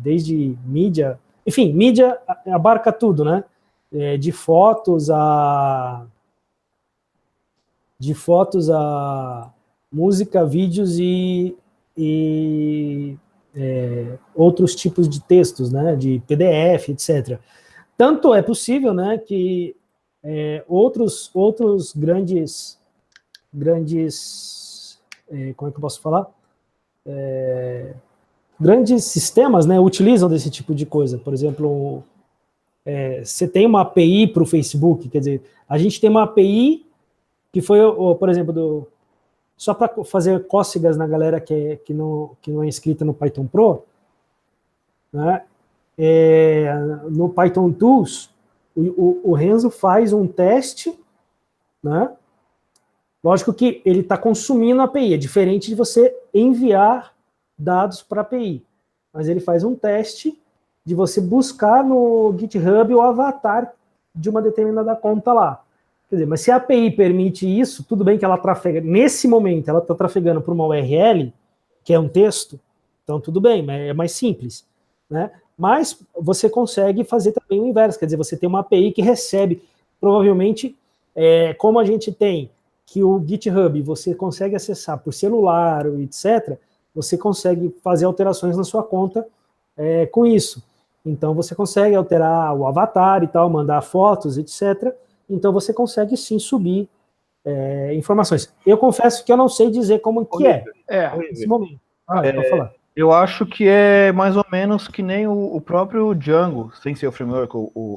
Desde mídia, enfim, mídia abarca tudo, né? De fotos a música, vídeos e outros tipos de textos, né, de PDF, etc. Tanto é possível, né, que outros grandes como é que eu posso falar? Grandes sistemas, né, utilizam desse tipo de coisa. Por exemplo, você tem uma API para o Facebook, quer dizer, a gente tem uma API que foi, por exemplo, só para fazer cócegas na galera que não é inscrita no Python Pro, né? No Python Tools, o Renzo faz um teste, né? Lógico que ele está consumindo a API, é diferente de você enviar dados para a API, mas ele faz um teste de você buscar no GitHub o avatar de uma determinada conta lá. Quer dizer, mas se a API permite isso, tudo bem que ela trafega, nesse momento, ela está trafegando para uma URL, que é um texto, então tudo bem, é mais simples, né? Mas você consegue fazer também o inverso, quer dizer, você tem uma API que recebe, provavelmente, como a gente tem que o GitHub você consegue acessar por celular, etc., você consegue fazer alterações na sua conta com isso. Então, você consegue alterar o avatar e tal, mandar fotos, etc., então você consegue sim subir informações. Eu confesso que eu não sei dizer como que nesse momento. Pode falar. Eu acho que é mais ou menos que nem o próprio Django, sem ser o framework,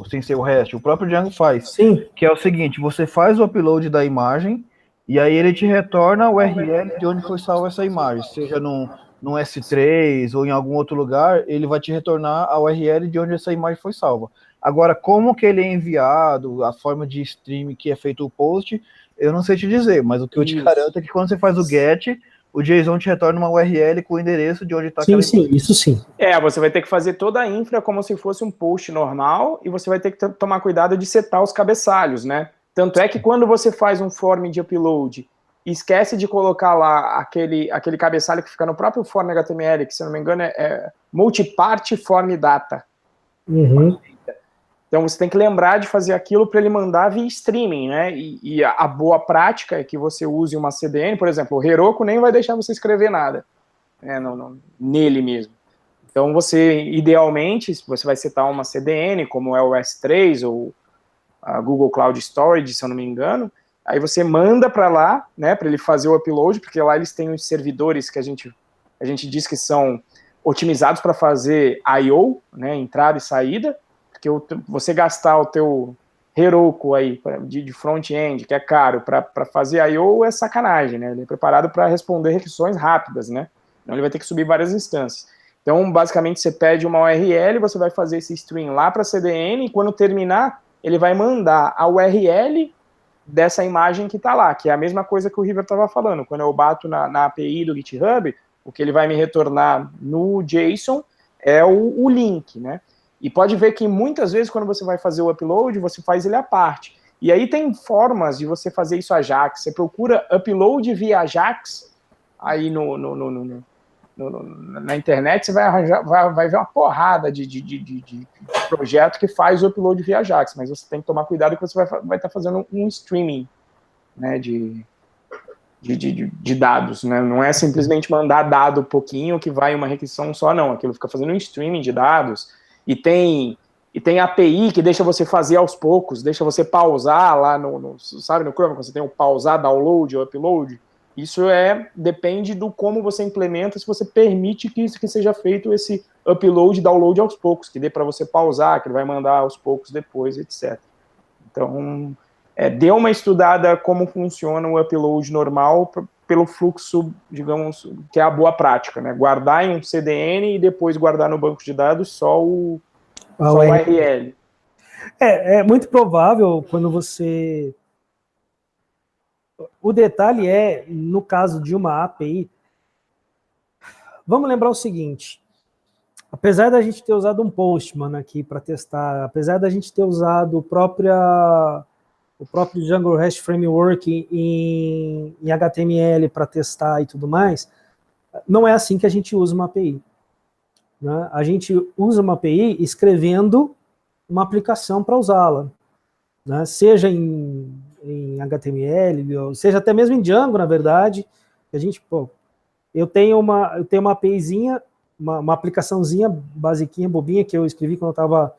sem ser o REST, o próprio Django faz. Sim. Que é o seguinte, você faz o upload da imagem e aí ele te retorna o URL de onde foi salva essa imagem, seja no S3 ou em algum outro lugar, ele vai te retornar a URL de onde essa imagem foi salva. Agora, como que ele é enviado, a forma de stream que é feito o post, eu não sei te dizer, mas o que eu te garanto é que quando você faz o GET, o JSON te retorna uma URL com o endereço de onde está aquela imagem. Sim, isso sim. Você vai ter que fazer toda a infra como se fosse um post normal e você vai ter que tomar cuidado de setar os cabeçalhos, né? Tanto é que quando você faz um form de upload e esquece de colocar lá aquele cabeçalho que fica no próprio form HTML, que se não me engano é multipart form data. Uhum. Então você tem que lembrar de fazer aquilo para ele mandar via streaming, né? E a boa prática é que você use uma CDN, por exemplo, o Heroku nem vai deixar você escrever nada, nele mesmo. Então você, idealmente, você vai setar uma CDN, como é o S3 ou a Google Cloud Storage, se eu não me engano, aí você manda para lá, né, para ele fazer o upload, porque lá eles têm os servidores que a gente diz que são otimizados para fazer I/O, né, entrada e saída, porque você gastar o teu Heroku aí de front-end, que é caro, para fazer I/O é sacanagem, né? Ele é preparado para responder requisições rápidas, né? Então ele vai ter que subir várias instâncias. Então, basicamente, você pede uma URL, você vai fazer esse stream lá para a CDN, e quando terminar, ele vai mandar a URL dessa imagem que está lá, que é a mesma coisa que o River estava falando. Quando eu bato na API do GitHub, o que ele vai me retornar no JSON é o link, né? E pode ver que muitas vezes quando você vai fazer o upload, você faz ele à parte. E aí tem formas de você fazer isso Ajax. Você procura upload via Ajax, aí na internet você vai ver uma porrada de projeto que faz o upload via Ajax, mas você tem que tomar cuidado que você vai estar fazendo um streaming, né, de dados, né? Não é simplesmente mandar dado pouquinho que vai uma requisição só, não. Aquilo fica fazendo um streaming de dados. E tem API que deixa você fazer aos poucos, deixa você pausar lá sabe, no Chrome, quando você tem o pausar, download ou upload. Isso depende do como você implementa, se você permite que seja feito esse upload e download aos poucos, que dê para você pausar, que ele vai mandar aos poucos depois, etc. Então, dê uma estudada como funciona o upload normal pelo fluxo, digamos, que é a boa prática, né? Guardar em um CDN e depois guardar no banco de dados só o URL. É muito provável quando você... O detalhe no caso de uma API, vamos lembrar o seguinte, apesar da gente ter usado um Postman aqui para testar, apesar da gente ter usado o próprio Django REST Framework em HTML para testar e tudo mais, não é assim que a gente usa uma API. Né? A gente usa uma API escrevendo uma aplicação para usá-la, né? Seja em HTML, ou seja até mesmo em Django, na verdade. Eu tenho uma APIzinha, uma aplicaçãozinha basiquinha, bobinha, que eu escrevi quando eu estava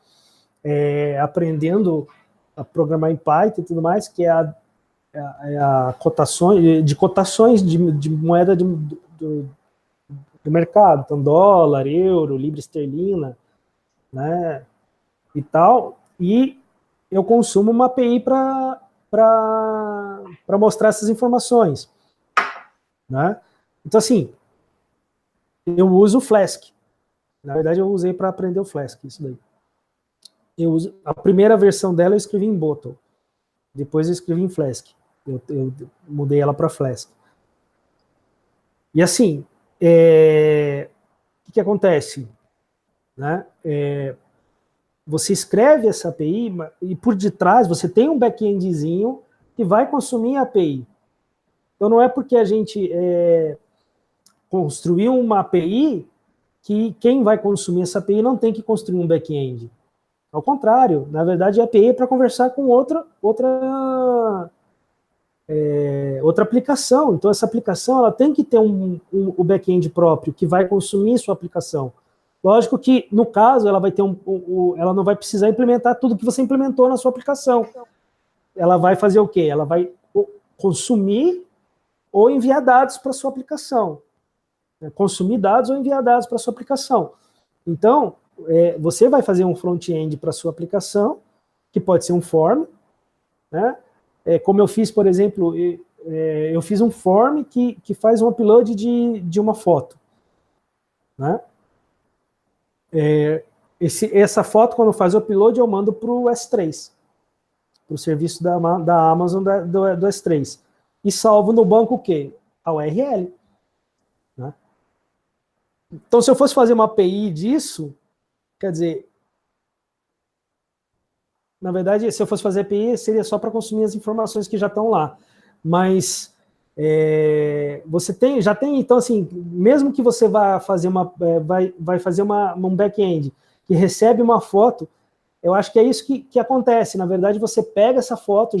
aprendendo a programar em Python e tudo mais, que é a cotações de moeda do mercado, então dólar, euro, libra esterlina, né, e tal, e eu consumo uma API para mostrar essas informações, né? Então, assim, eu uso o Flask. Na verdade, eu usei para aprender o Flask, isso daí. A primeira versão dela eu escrevi em Bottle. Depois eu escrevi em Flask. Eu mudei ela para Flask. E assim, o que acontece? Né? Você escreve essa API e por detrás você tem um back-endzinho que vai consumir a API. Então, não é porque a gente construiu uma API que quem vai consumir essa API não tem que construir um back-end. Ao contrário, na verdade, a API é para conversar com outra aplicação. Então, essa aplicação ela tem que ter o back-end próprio, que vai consumir sua aplicação. Lógico que, no caso, ela vai ter ela não vai precisar implementar tudo que você implementou na sua aplicação. Ela vai fazer o quê? Ela vai consumir ou enviar dados para a sua aplicação. Consumir dados ou enviar dados para a sua aplicação. Então, você vai fazer um front-end para a sua aplicação, que pode ser um form, né? Como eu fiz, por exemplo, eu fiz um form que faz um upload de uma foto, né? Essa foto, quando faz o upload, eu mando para o S3, para o serviço da Amazon do S3. E salvo no banco o quê? A URL. Né? Então, se eu fosse fazer uma API disso, quer dizer, na verdade, se eu fosse fazer API, seria só para consumir as informações que já estão lá. Mas você já tem, então, assim, mesmo que você vá fazer vai fazer um back-end que recebe uma foto, eu acho que é isso que acontece. Na verdade, você pega essa foto,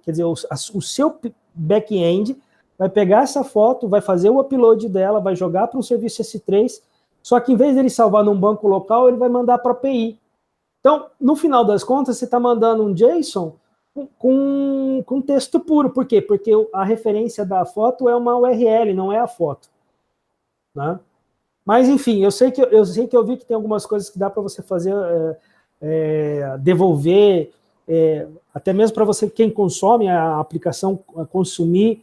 quer dizer, o seu back-end vai pegar essa foto, vai fazer o upload dela, vai jogar para um serviço S3, só que em vez dele salvar num banco local, ele vai mandar para a API. Então, no final das contas, você está mandando um JSON com texto puro. Por quê? Porque a referência da foto é uma URL, não é a foto. Né? Mas, enfim, eu sei que eu vi que tem algumas coisas que dá para você fazer, devolver, até mesmo para você, quem consome a aplicação, consumir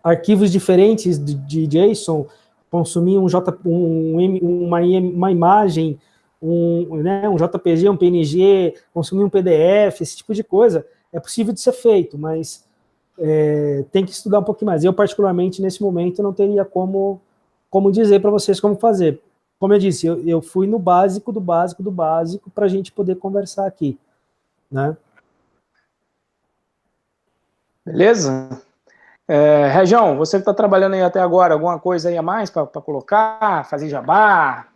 arquivos diferentes de JSON, consumir uma imagem, um JPG, um PNG, consumir um PDF, esse tipo de coisa, é possível de ser feito, mas tem que estudar um pouquinho mais. Eu, particularmente, nesse momento, não teria como dizer para vocês como fazer. Como eu disse, eu fui no básico do básico do básico para a gente poder conversar aqui. Né? Beleza? Região, você que está trabalhando aí até agora, alguma coisa aí a mais para colocar, fazer jabá?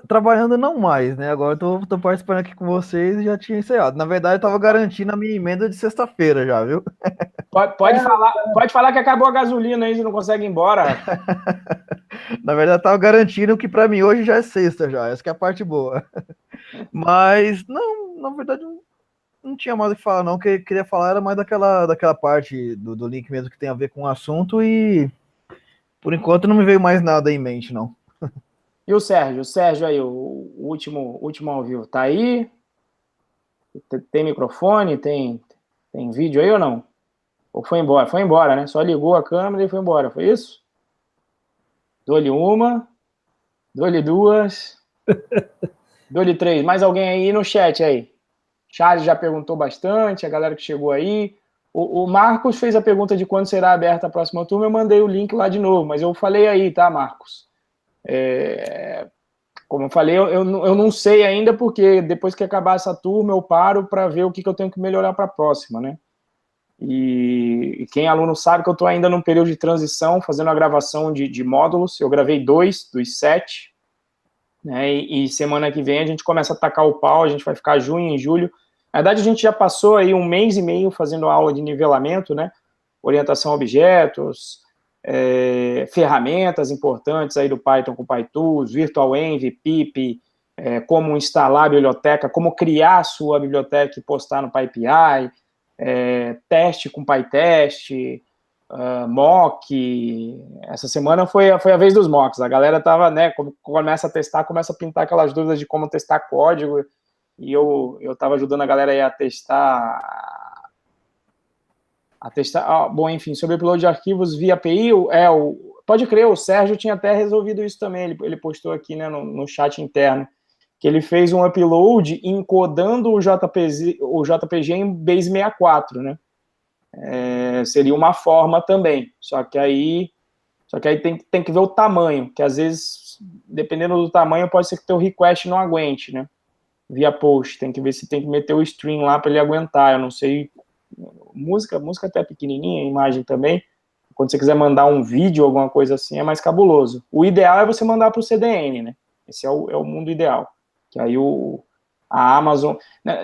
Trabalhando não mais, né? Agora eu tô participando aqui com vocês e já tinha encerrado. Na verdade, eu tava garantindo a minha emenda de sexta-feira já, viu? Pode falar que acabou a gasolina aí, você não consegue ir embora. Na verdade, eu tava garantindo que para mim hoje já é sexta já, essa que é a parte boa. Mas, não, na verdade, não tinha mais o que falar não, o que eu queria falar era mais daquela parte do link mesmo que tem a ver com o assunto e, por enquanto, não me veio mais nada em mente, não. E o Sérgio aí, o último ao vivo, tá aí? Tem microfone, tem vídeo aí ou não? Ou foi embora? Foi embora, né? Só ligou a câmera e foi embora, foi isso? Dou-lhe uma, dou-lhe duas, dou-lhe três. Mais alguém aí no chat aí? Charles já perguntou bastante, a galera que chegou aí. O Marcos fez a pergunta de quando será aberta a próxima turma, eu mandei o link lá de novo, mas eu falei aí, tá, Marcos? Como eu falei, eu não sei ainda, porque depois que acabar essa turma, eu paro para ver o que eu tenho que melhorar para a próxima, né? E quem é aluno sabe que eu estou ainda num período de transição, fazendo a gravação de módulos. Eu gravei 2 dos 7, né? E semana que vem a gente começa a tacar o pau, a gente vai ficar junho e julho. Na verdade, a gente já passou aí 1 mês e meio fazendo aula de nivelamento, né? Orientação a objetos, ferramentas importantes aí do Python com PyTools, VirtualEnv, pip, como instalar a biblioteca, como criar a sua biblioteca e postar no PyPI, teste com PyTest, mock. Essa semana foi a vez dos mocks. A galera tava, né, começa a testar, começa a pintar aquelas dúvidas de como testar código, e eu tava ajudando a galera aí a testar. Bom, enfim, sobre o upload de arquivos via API, pode crer, o Sérgio tinha até resolvido isso também, ele postou aqui, né, no chat interno, que ele fez um upload encodando o JPG em Base 64, né? Seria uma forma também, só que aí tem que ver o tamanho, que às vezes, dependendo do tamanho, pode ser que teu request não aguente, né? via post. Tem que ver se tem que meter o stream lá para ele aguentar. Eu não sei. Música até pequenininha, imagem também. Quando você quiser mandar um vídeo, alguma coisa assim, é mais cabuloso. O ideal é você mandar para o CDN, né? Esse é o mundo ideal. Que aí a Amazon...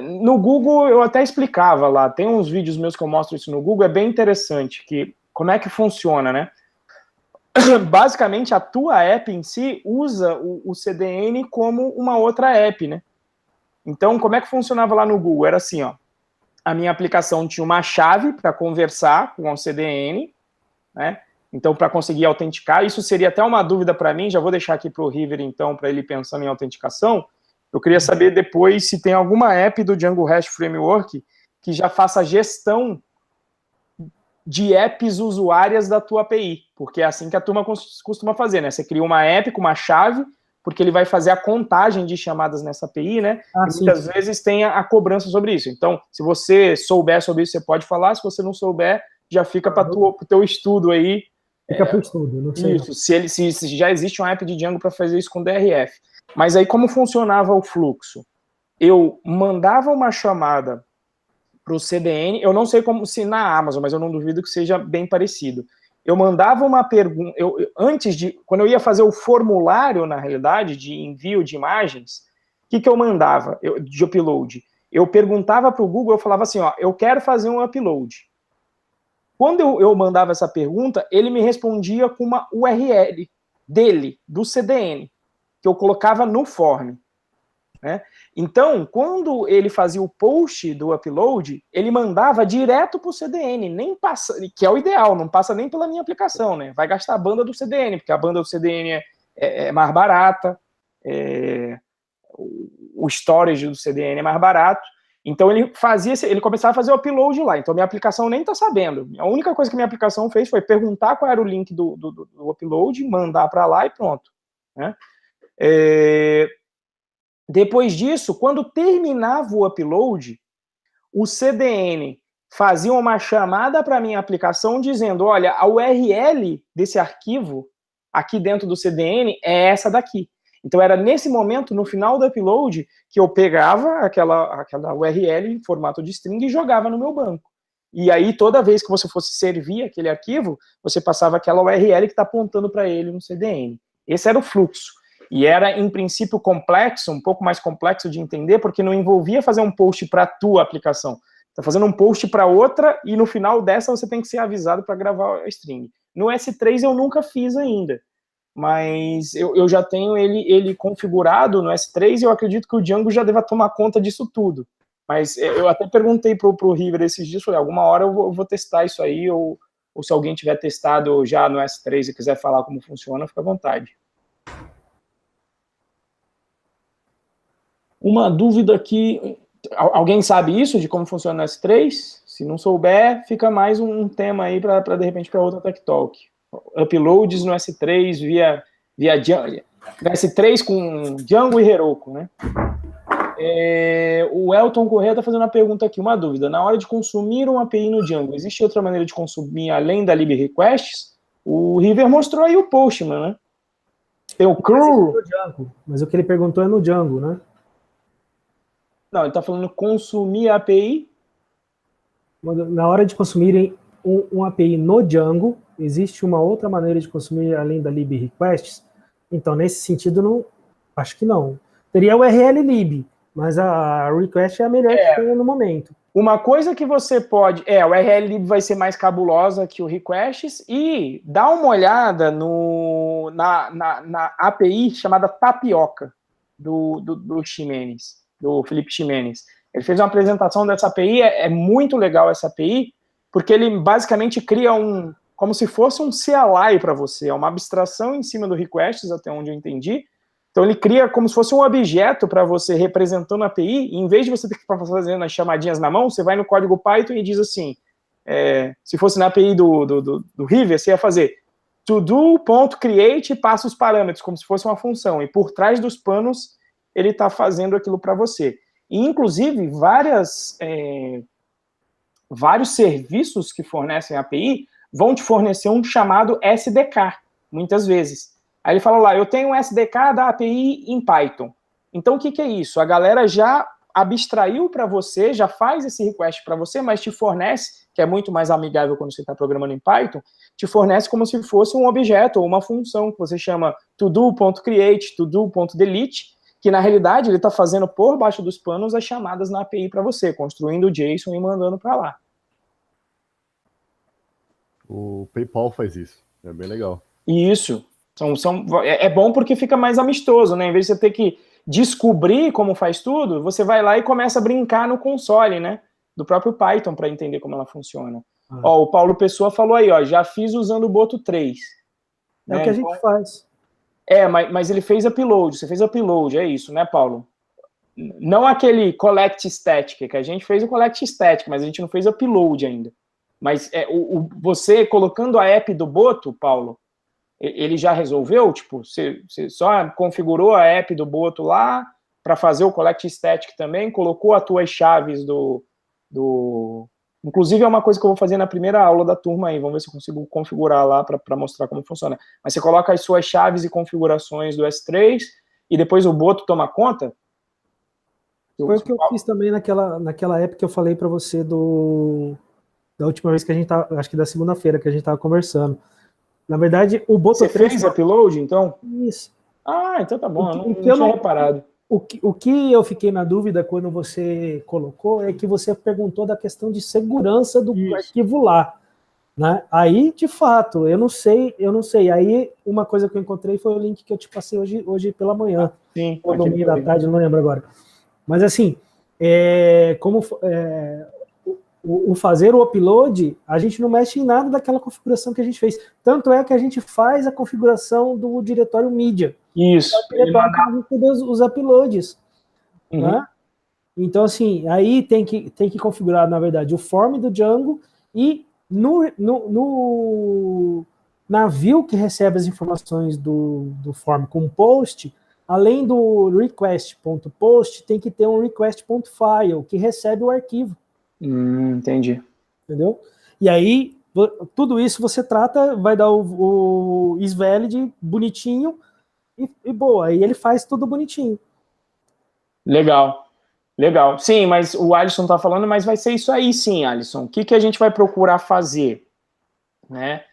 No Google, eu até explicava lá. Tem uns vídeos meus que eu mostro isso no Google. É bem interessante. Como é que funciona, né? Basicamente, a tua app em si usa o CDN como uma outra app, né? Então, como é que funcionava lá no Google? Era assim, ó. A minha aplicação tinha uma chave para conversar com o CDN, né? Então, para conseguir autenticar, isso seria até uma dúvida para mim, já vou deixar aqui para o River, então, para ele pensando em autenticação. Eu queria saber depois se tem alguma app do Django REST Framework que já faça gestão de apps usuárias da tua API, porque é assim que a turma costuma fazer, né? Você cria uma app com uma chave, porque ele vai fazer a contagem de chamadas nessa API, né? E muitas vezes tem a cobrança sobre isso. Então, se você souber sobre isso, você pode falar. Se você não souber, já fica para o teu estudo aí. Fica para o estudo, não sei. Isso, se já existe uma app de Django para fazer isso com DRF. Mas aí, como funcionava o fluxo? Eu mandava uma chamada para o CDN, eu não sei como se na Amazon, mas eu não duvido que seja bem parecido. Eu mandava uma pergunta, quando eu ia fazer o formulário, na realidade, de envio de imagens, o que eu mandava de upload? Eu perguntava para o Google, eu falava assim, ó, eu quero fazer um upload. Quando eu mandava essa pergunta, ele me respondia com uma URL dele, do CDN, que eu colocava no form. Né? Então, quando ele fazia o post do upload, ele mandava direto para o CDN, nem passa, que é o ideal, não passa nem pela minha aplicação, né? Vai gastar a banda do CDN, porque a banda do CDN é mais barata, o storage do CDN é mais barato. Então ele começava a fazer o upload lá. Então minha aplicação nem está sabendo. A única coisa que minha aplicação fez foi perguntar qual era o link do upload, mandar para lá e pronto. Né? Depois disso, quando terminava o upload, o CDN fazia uma chamada para a minha aplicação dizendo, olha, a URL desse arquivo aqui dentro do CDN é essa daqui. Então era nesse momento, no final do upload, que eu pegava aquela URL em formato de string e jogava no meu banco. E aí, toda vez que você fosse servir aquele arquivo, você passava aquela URL que está apontando para ele no CDN. Esse era o fluxo. E era, em princípio, complexo, um pouco mais complexo de entender, porque não envolvia fazer um post para a tua aplicação. Está fazendo um post para outra e no final dessa você tem que ser avisado para gravar a string. No S3 eu nunca fiz ainda, mas eu já tenho ele configurado no S3 e eu acredito que o Django já deva tomar conta disso tudo. Mas eu até perguntei para o River esses dias, falei, alguma hora eu vou testar isso aí, ou se alguém tiver testado já no S3 e quiser falar como funciona, fica à vontade. Uma dúvida aqui, alguém sabe isso, de como funciona no S3? Se não souber, fica mais um tema aí para de repente, para outra Tech Talk. Uploads no S3 via Django, no S3 com Django e Heroku, né? O Elton Corrêa está fazendo uma pergunta aqui, uma dúvida. Na hora de consumir uma API no Django, existe outra maneira de consumir além da lib requests? O River mostrou aí o Postman, né? Tem o curl. Mas o que ele perguntou é no Django, né? Não, ele está falando consumir a API. Na hora de consumirem uma API no Django, existe uma outra maneira de consumir além da lib requests? Então, nesse sentido, não, acho que não. Teria o URL lib, mas a request é a melhor que tem no momento. Uma coisa que você pode... o URL lib vai ser mais cabulosa que o requests, e dá uma olhada na API chamada Tapioca, do Ximenes, do Felipe Ximenes. Ele fez uma apresentação dessa API, é muito legal essa API, porque ele basicamente cria como se fosse um CLI para você, é uma abstração em cima do requests, até onde eu entendi. Então ele cria como se fosse um objeto para você representando a API, e em vez de você ter que ficar fazendo as chamadinhas na mão, você vai no código Python e diz assim, se fosse na API do River, você ia fazer todo.create e passa os parâmetros, como se fosse uma função, e por trás dos panos ele está fazendo aquilo para você. E, inclusive, vários serviços que fornecem API vão te fornecer um chamado SDK, muitas vezes. Aí ele fala lá, eu tenho um SDK da API em Python. Então, o que é isso? A galera já abstraiu para você, já faz esse request para você, mas te fornece, que é muito mais amigável quando você está programando em Python, te fornece como se fosse um objeto ou uma função que você chama todo.create, todo.delete, que na realidade ele está fazendo por baixo dos panos as chamadas na API para você, construindo o JSON e mandando para lá. O PayPal faz isso, é bem legal. Isso. É bom porque fica mais amistoso, né? Em vez de você ter que descobrir como faz tudo, você vai lá e começa a brincar no console, né? Do próprio Python para entender como ela funciona. Ó, o Paulo Pessoa falou aí, ó, já fiz usando o Boto 3. É, né? O que a gente faz. Mas ele fez upload, você fez upload, é isso, né, Paulo? Não aquele collect static, que a gente fez o collect static, mas a gente não fez upload ainda. Mas você colocando a app do Boto, Paulo, ele já resolveu? Tipo, você só configurou a app do Boto lá para fazer o collect static também, colocou as tuas chaves do... Inclusive é uma coisa que eu vou fazer na primeira aula da turma aí, vamos ver se eu consigo configurar lá para mostrar como funciona. Mas você coloca as suas chaves e configurações do S3 e depois o Boto toma conta? Foi o que eu fiz também naquela época que eu falei para você da última vez que a gente tava, acho que da segunda-feira que a gente tava conversando. Na verdade, o Boto 3... Você fez upload, então? Isso. Ah, então tá bom, eu não tinha reparado. O que eu fiquei na dúvida quando você colocou é que você perguntou da questão de segurança do arquivo lá. Né? Aí, de fato, eu não sei. Aí, uma coisa que eu encontrei foi o link que eu te passei hoje pela manhã. Sim. Ou no meio da tarde, não lembro agora. Mas, assim, o fazer o upload, a gente não mexe em nada daquela configuração que a gente fez. Tanto é que a gente faz a configuração do diretório mídia. Isso. É o diretório que a gente faz os uploads. Né? Então, assim, aí tem que configurar, na verdade, o form do Django e no navio que recebe as informações do form com post, além do request.post, tem que ter um request.file que recebe o arquivo. Entendi. Entendeu? E aí, tudo isso você trata, vai dar o isValid bonitinho e boa. Aí ele faz tudo bonitinho. Legal. Sim, mas o Alisson tá falando, mas vai ser isso aí sim, Alisson. O que a gente vai procurar fazer, né?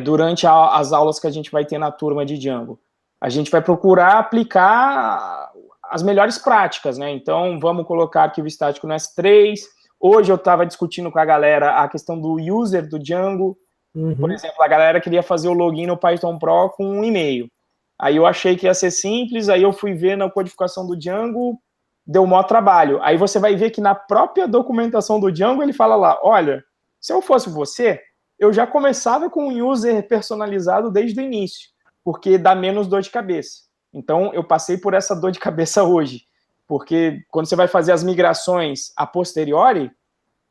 Durante as aulas que a gente vai ter na turma de Django? A gente vai procurar aplicar as melhores práticas, né? Então, vamos colocar arquivo estático no S3. Hoje eu estava discutindo com a galera a questão do user do Django. Por exemplo, a galera queria fazer o login no Python Pro com um e-mail. Aí eu achei que ia ser simples, aí eu fui ver na codificação do Django, deu maior trabalho. Aí você vai ver que na própria documentação do Django ele fala lá, olha, se eu fosse você, eu já começava com um user personalizado desde o início, porque dá menos dor de cabeça. Então eu passei por essa dor de cabeça hoje. Porque quando você vai fazer as migrações a posteriori,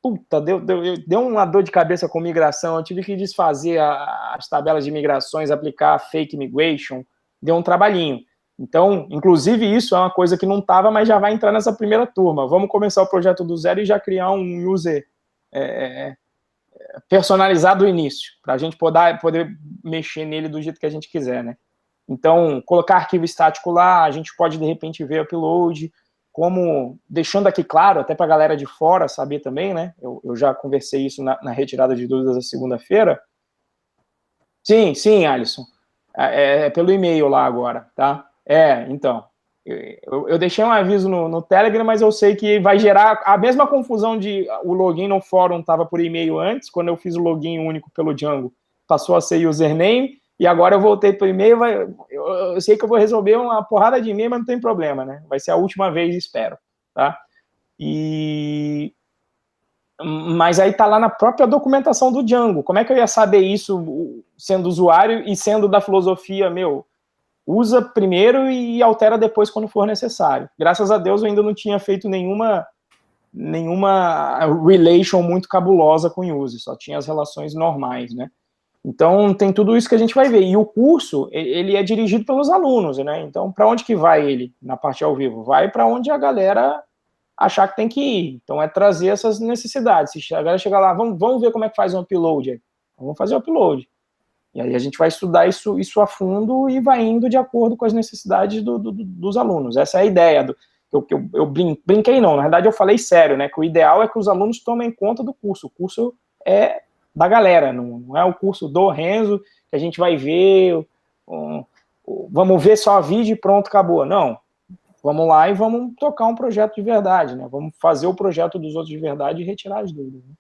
puta, deu uma dor de cabeça com migração, eu tive que desfazer as tabelas de migrações, aplicar fake migration, deu um trabalhinho. Então, inclusive isso é uma coisa que não estava, mas já vai entrar nessa primeira turma. Vamos começar o projeto do zero e já criar um user personalizado do início, para a gente poder mexer nele do jeito que a gente quiser, né? Então, colocar arquivo estático lá, a gente pode, de repente, ver upload, como, deixando aqui claro, até para a galera de fora saber também, né? Eu já conversei isso na retirada de dúvidas da segunda-feira. Sim, Alisson. É pelo e-mail lá agora, tá? Então. Eu deixei um aviso no Telegram, mas eu sei que vai gerar a mesma confusão de o login no fórum estava por e-mail antes, quando eu fiz o login único pelo Django, passou a ser username, e agora eu voltei para o e-mail, eu sei que eu vou resolver uma porrada de e-mail, mas não tem problema, né? Vai ser a última vez, espero, tá? Mas aí tá lá na própria documentação do Django. Como é que eu ia saber isso sendo usuário e sendo da filosofia, usa primeiro e altera depois quando for necessário. Graças a Deus eu ainda não tinha feito nenhuma relation muito cabulosa com o use, só tinha as relações normais, né? Então, tem tudo isso que a gente vai ver. E o curso, ele é dirigido pelos alunos, né? Então, para onde que vai ele na parte ao vivo? Vai para onde a galera achar que tem que ir. Então, é trazer essas necessidades. Se a galera chegar lá, vamos ver como é que faz um upload aí. Vamos fazer o upload. E aí a gente vai estudar isso a fundo e vai indo de acordo com as necessidades dos alunos. Essa é a ideia. Eu brinquei não, na verdade eu falei sério, né? Que o ideal é que os alunos tomem conta do curso. O curso é da galera, não é o curso do Renzo, que a gente vai ver, vamos ver só vídeo e pronto, acabou. Não. Vamos lá e vamos tocar um projeto de verdade, né? Vamos fazer o projeto dos outros de verdade e retirar as dúvidas. Né?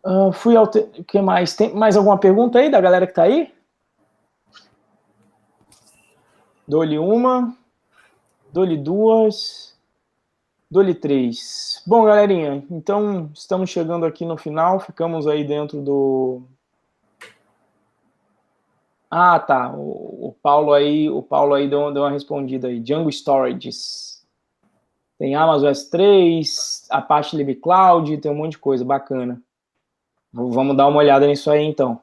O que mais? Tem mais alguma pergunta aí da galera que tá aí? Dou-lhe uma, dou-lhe duas, dou-lhe três. Bom, galerinha, então estamos chegando aqui no final, ficamos aí dentro do... Ah, tá, o Paulo aí deu uma respondida aí, Django Storages. Tem Amazon S3, Apache LibCloud, tem um monte de coisa bacana. Vamos dar uma olhada nisso aí, então.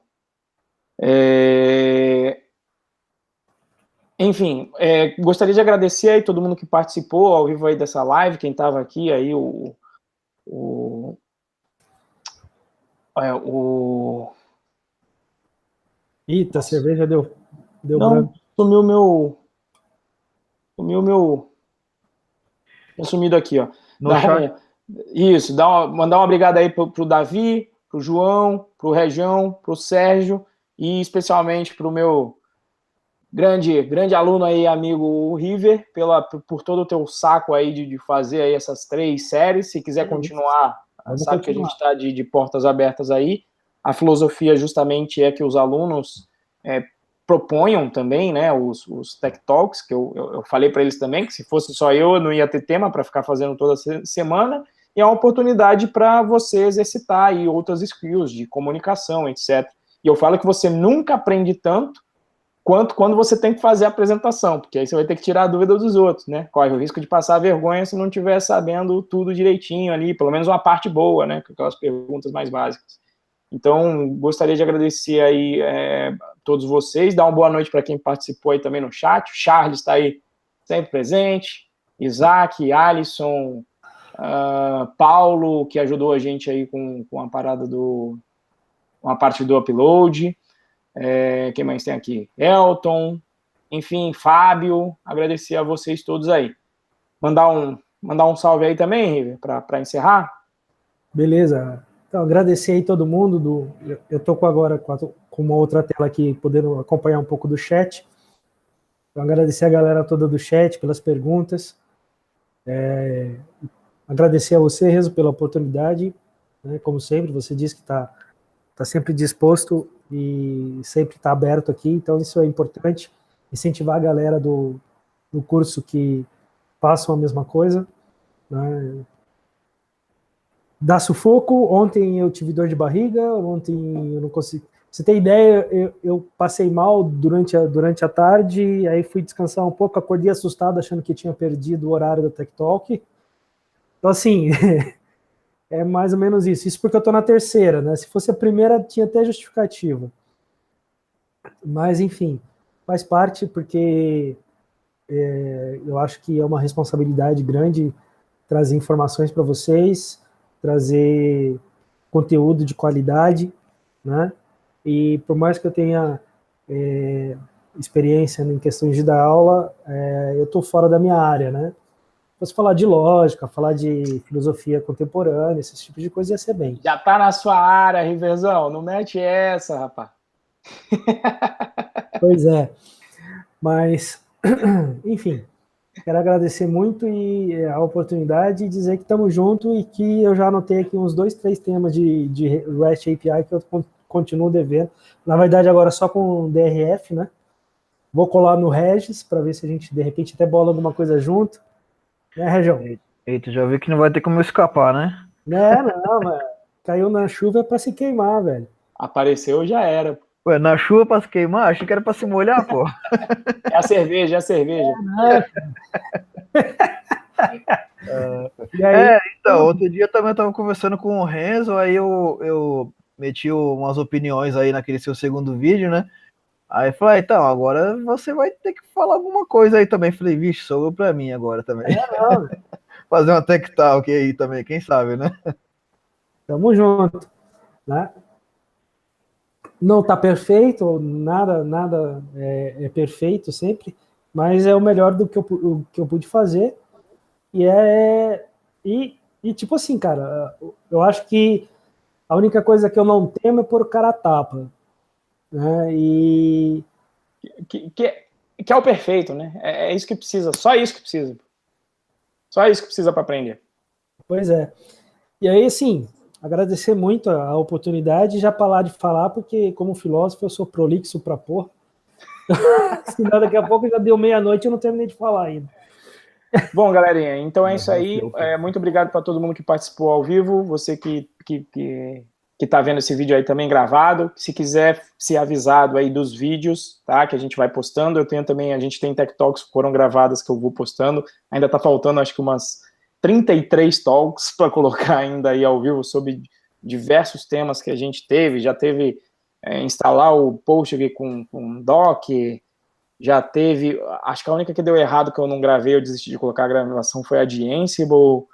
Enfim, gostaria de agradecer aí todo mundo que participou ao vivo aí dessa live, quem estava aqui aí, Eita, a cerveja deu não, branco. Sumido aqui, ó. Isso, mandar uma obrigada aí pro Davi, pro João, pro Região, pro Sérgio e especialmente pro meu grande aluno aí, amigo o River, por todo o teu saco aí de fazer aí essas 3 séries. Se quiser continuar, sabe que a gente está de portas abertas aí. A filosofia justamente é que os alunos proponham também, né, os Tech Talks, que eu falei para eles também, que se fosse só eu não ia ter tema para ficar fazendo toda semana, e é uma oportunidade para você exercitar aí outras skills de comunicação, etc. E eu falo que você nunca aprende tanto quanto quando você tem que fazer a apresentação, porque aí você vai ter que tirar a dúvida dos outros, né? Corre o risco de passar vergonha se não estiver sabendo tudo direitinho ali, pelo menos uma parte boa, né? Com aquelas perguntas mais básicas. Então, gostaria de agradecer aí todos vocês, dar uma boa noite para quem participou aí também no chat. O Charles está aí sempre presente, Isaac, Alisson, Paulo, que ajudou a gente aí com a parada com a parte do upload. Quem mais tem aqui? Elton, enfim, Fábio, agradecer a vocês todos aí. Mandar um salve aí também, River, para encerrar? Beleza. Então, agradecer aí todo mundo. Eu estou agora com uma outra tela aqui, podendo acompanhar um pouco do chat. Então, agradecer a galera toda do chat pelas perguntas. Agradecer a você, Renzo, pela oportunidade. Né? Como sempre, você disse que está sempre disposto e sempre está aberto aqui, então isso é importante, incentivar a galera do curso que façam a mesma coisa, né? Dá sufoco. Ontem eu tive dor de barriga, ontem eu não consegui, você tem ideia, eu passei mal durante a tarde, aí fui descansar um pouco, acordei assustado achando que tinha perdido o horário da Tech Talk, então assim... É mais ou menos isso. Isso porque eu estou na terceira, né? Se fosse a primeira, tinha até justificativa. Mas, enfim, faz parte, porque eu acho que é uma responsabilidade grande trazer informações para vocês, trazer conteúdo de qualidade, né? E por mais que eu tenha experiência em questões de dar aula, eu estou fora da minha área, né? Se falar de lógica, falar de filosofia contemporânea, esse tipo de coisa ia ser bem. Já tá na sua área, Riverzão, não mete essa, rapaz. Pois é, mas, enfim, quero agradecer muito a oportunidade e dizer que estamos juntos e que eu já anotei aqui uns 2, 3 temas de REST API que eu continuo devendo. Na verdade, agora só com DRF, né? Vou colar no Regis para ver se a gente, de repente, até bola alguma coisa junto. Né, Região? Eita, já vi que não vai ter como escapar, né? Não, mano. Caiu na chuva é pra se queimar, velho. Apareceu, já era. Ué, na chuva pra se queimar? Achei que era pra se molhar, pô. É a cerveja, E aí, então, outro dia também eu tava conversando com o Renzo, aí eu meti umas opiniões aí naquele seu segundo vídeo, né? Aí eu falei, então, agora você vai ter que falar alguma coisa aí também. Falei, vixe, sobrou pra mim agora também. fazer uma Tech Talk aí também, quem sabe, né? Tamo junto, né? Não está perfeito, nada é perfeito sempre, mas é o melhor do que eu pude fazer. E tipo assim, cara, eu acho que a única coisa que eu não temo é pôr o cara a tapa, né? Que é o perfeito, né? É isso que precisa, só isso que precisa. Só isso que precisa para aprender. Pois é. E aí, assim, agradecer muito a oportunidade e já parar de falar, porque como filósofo eu sou prolixo pra porra. Senão daqui a pouco já deu meia-noite e eu não terminei de falar ainda. Bom, galerinha, então é isso aí. Muito obrigado para todo mundo que participou ao vivo, você que está vendo esse vídeo aí também gravado. Se quiser ser avisado aí dos vídeos, tá, que a gente vai postando, a gente tem Tech Talks que foram gravadas que eu vou postando. Ainda está faltando, acho que umas 33 talks para colocar ainda aí ao vivo sobre diversos temas que a gente teve. Já teve instalar o post aqui com doc, já teve, acho que a única que deu errado que eu não gravei, eu desisti de colocar a gravação, foi a de Ansible.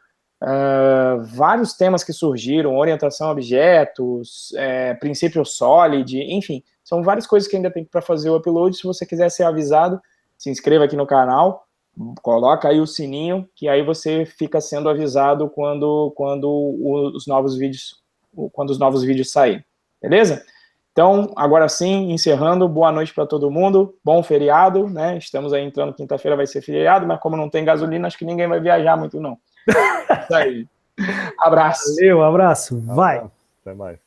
Vários temas que surgiram, orientação a objetos, princípio Solid, enfim, são várias coisas que ainda tem para fazer o upload. Se você quiser ser avisado, se inscreva aqui no canal, coloca aí o sininho, que aí você fica sendo avisado quando os novos vídeos saírem, beleza? Então, agora sim, encerrando, boa noite para todo mundo, bom feriado, né? Estamos aí entrando, quinta-feira vai ser feriado, mas como não tem gasolina, acho que ninguém vai viajar muito, não. Isso aí. Abraço. Valeu, abraço. Vai. Até mais.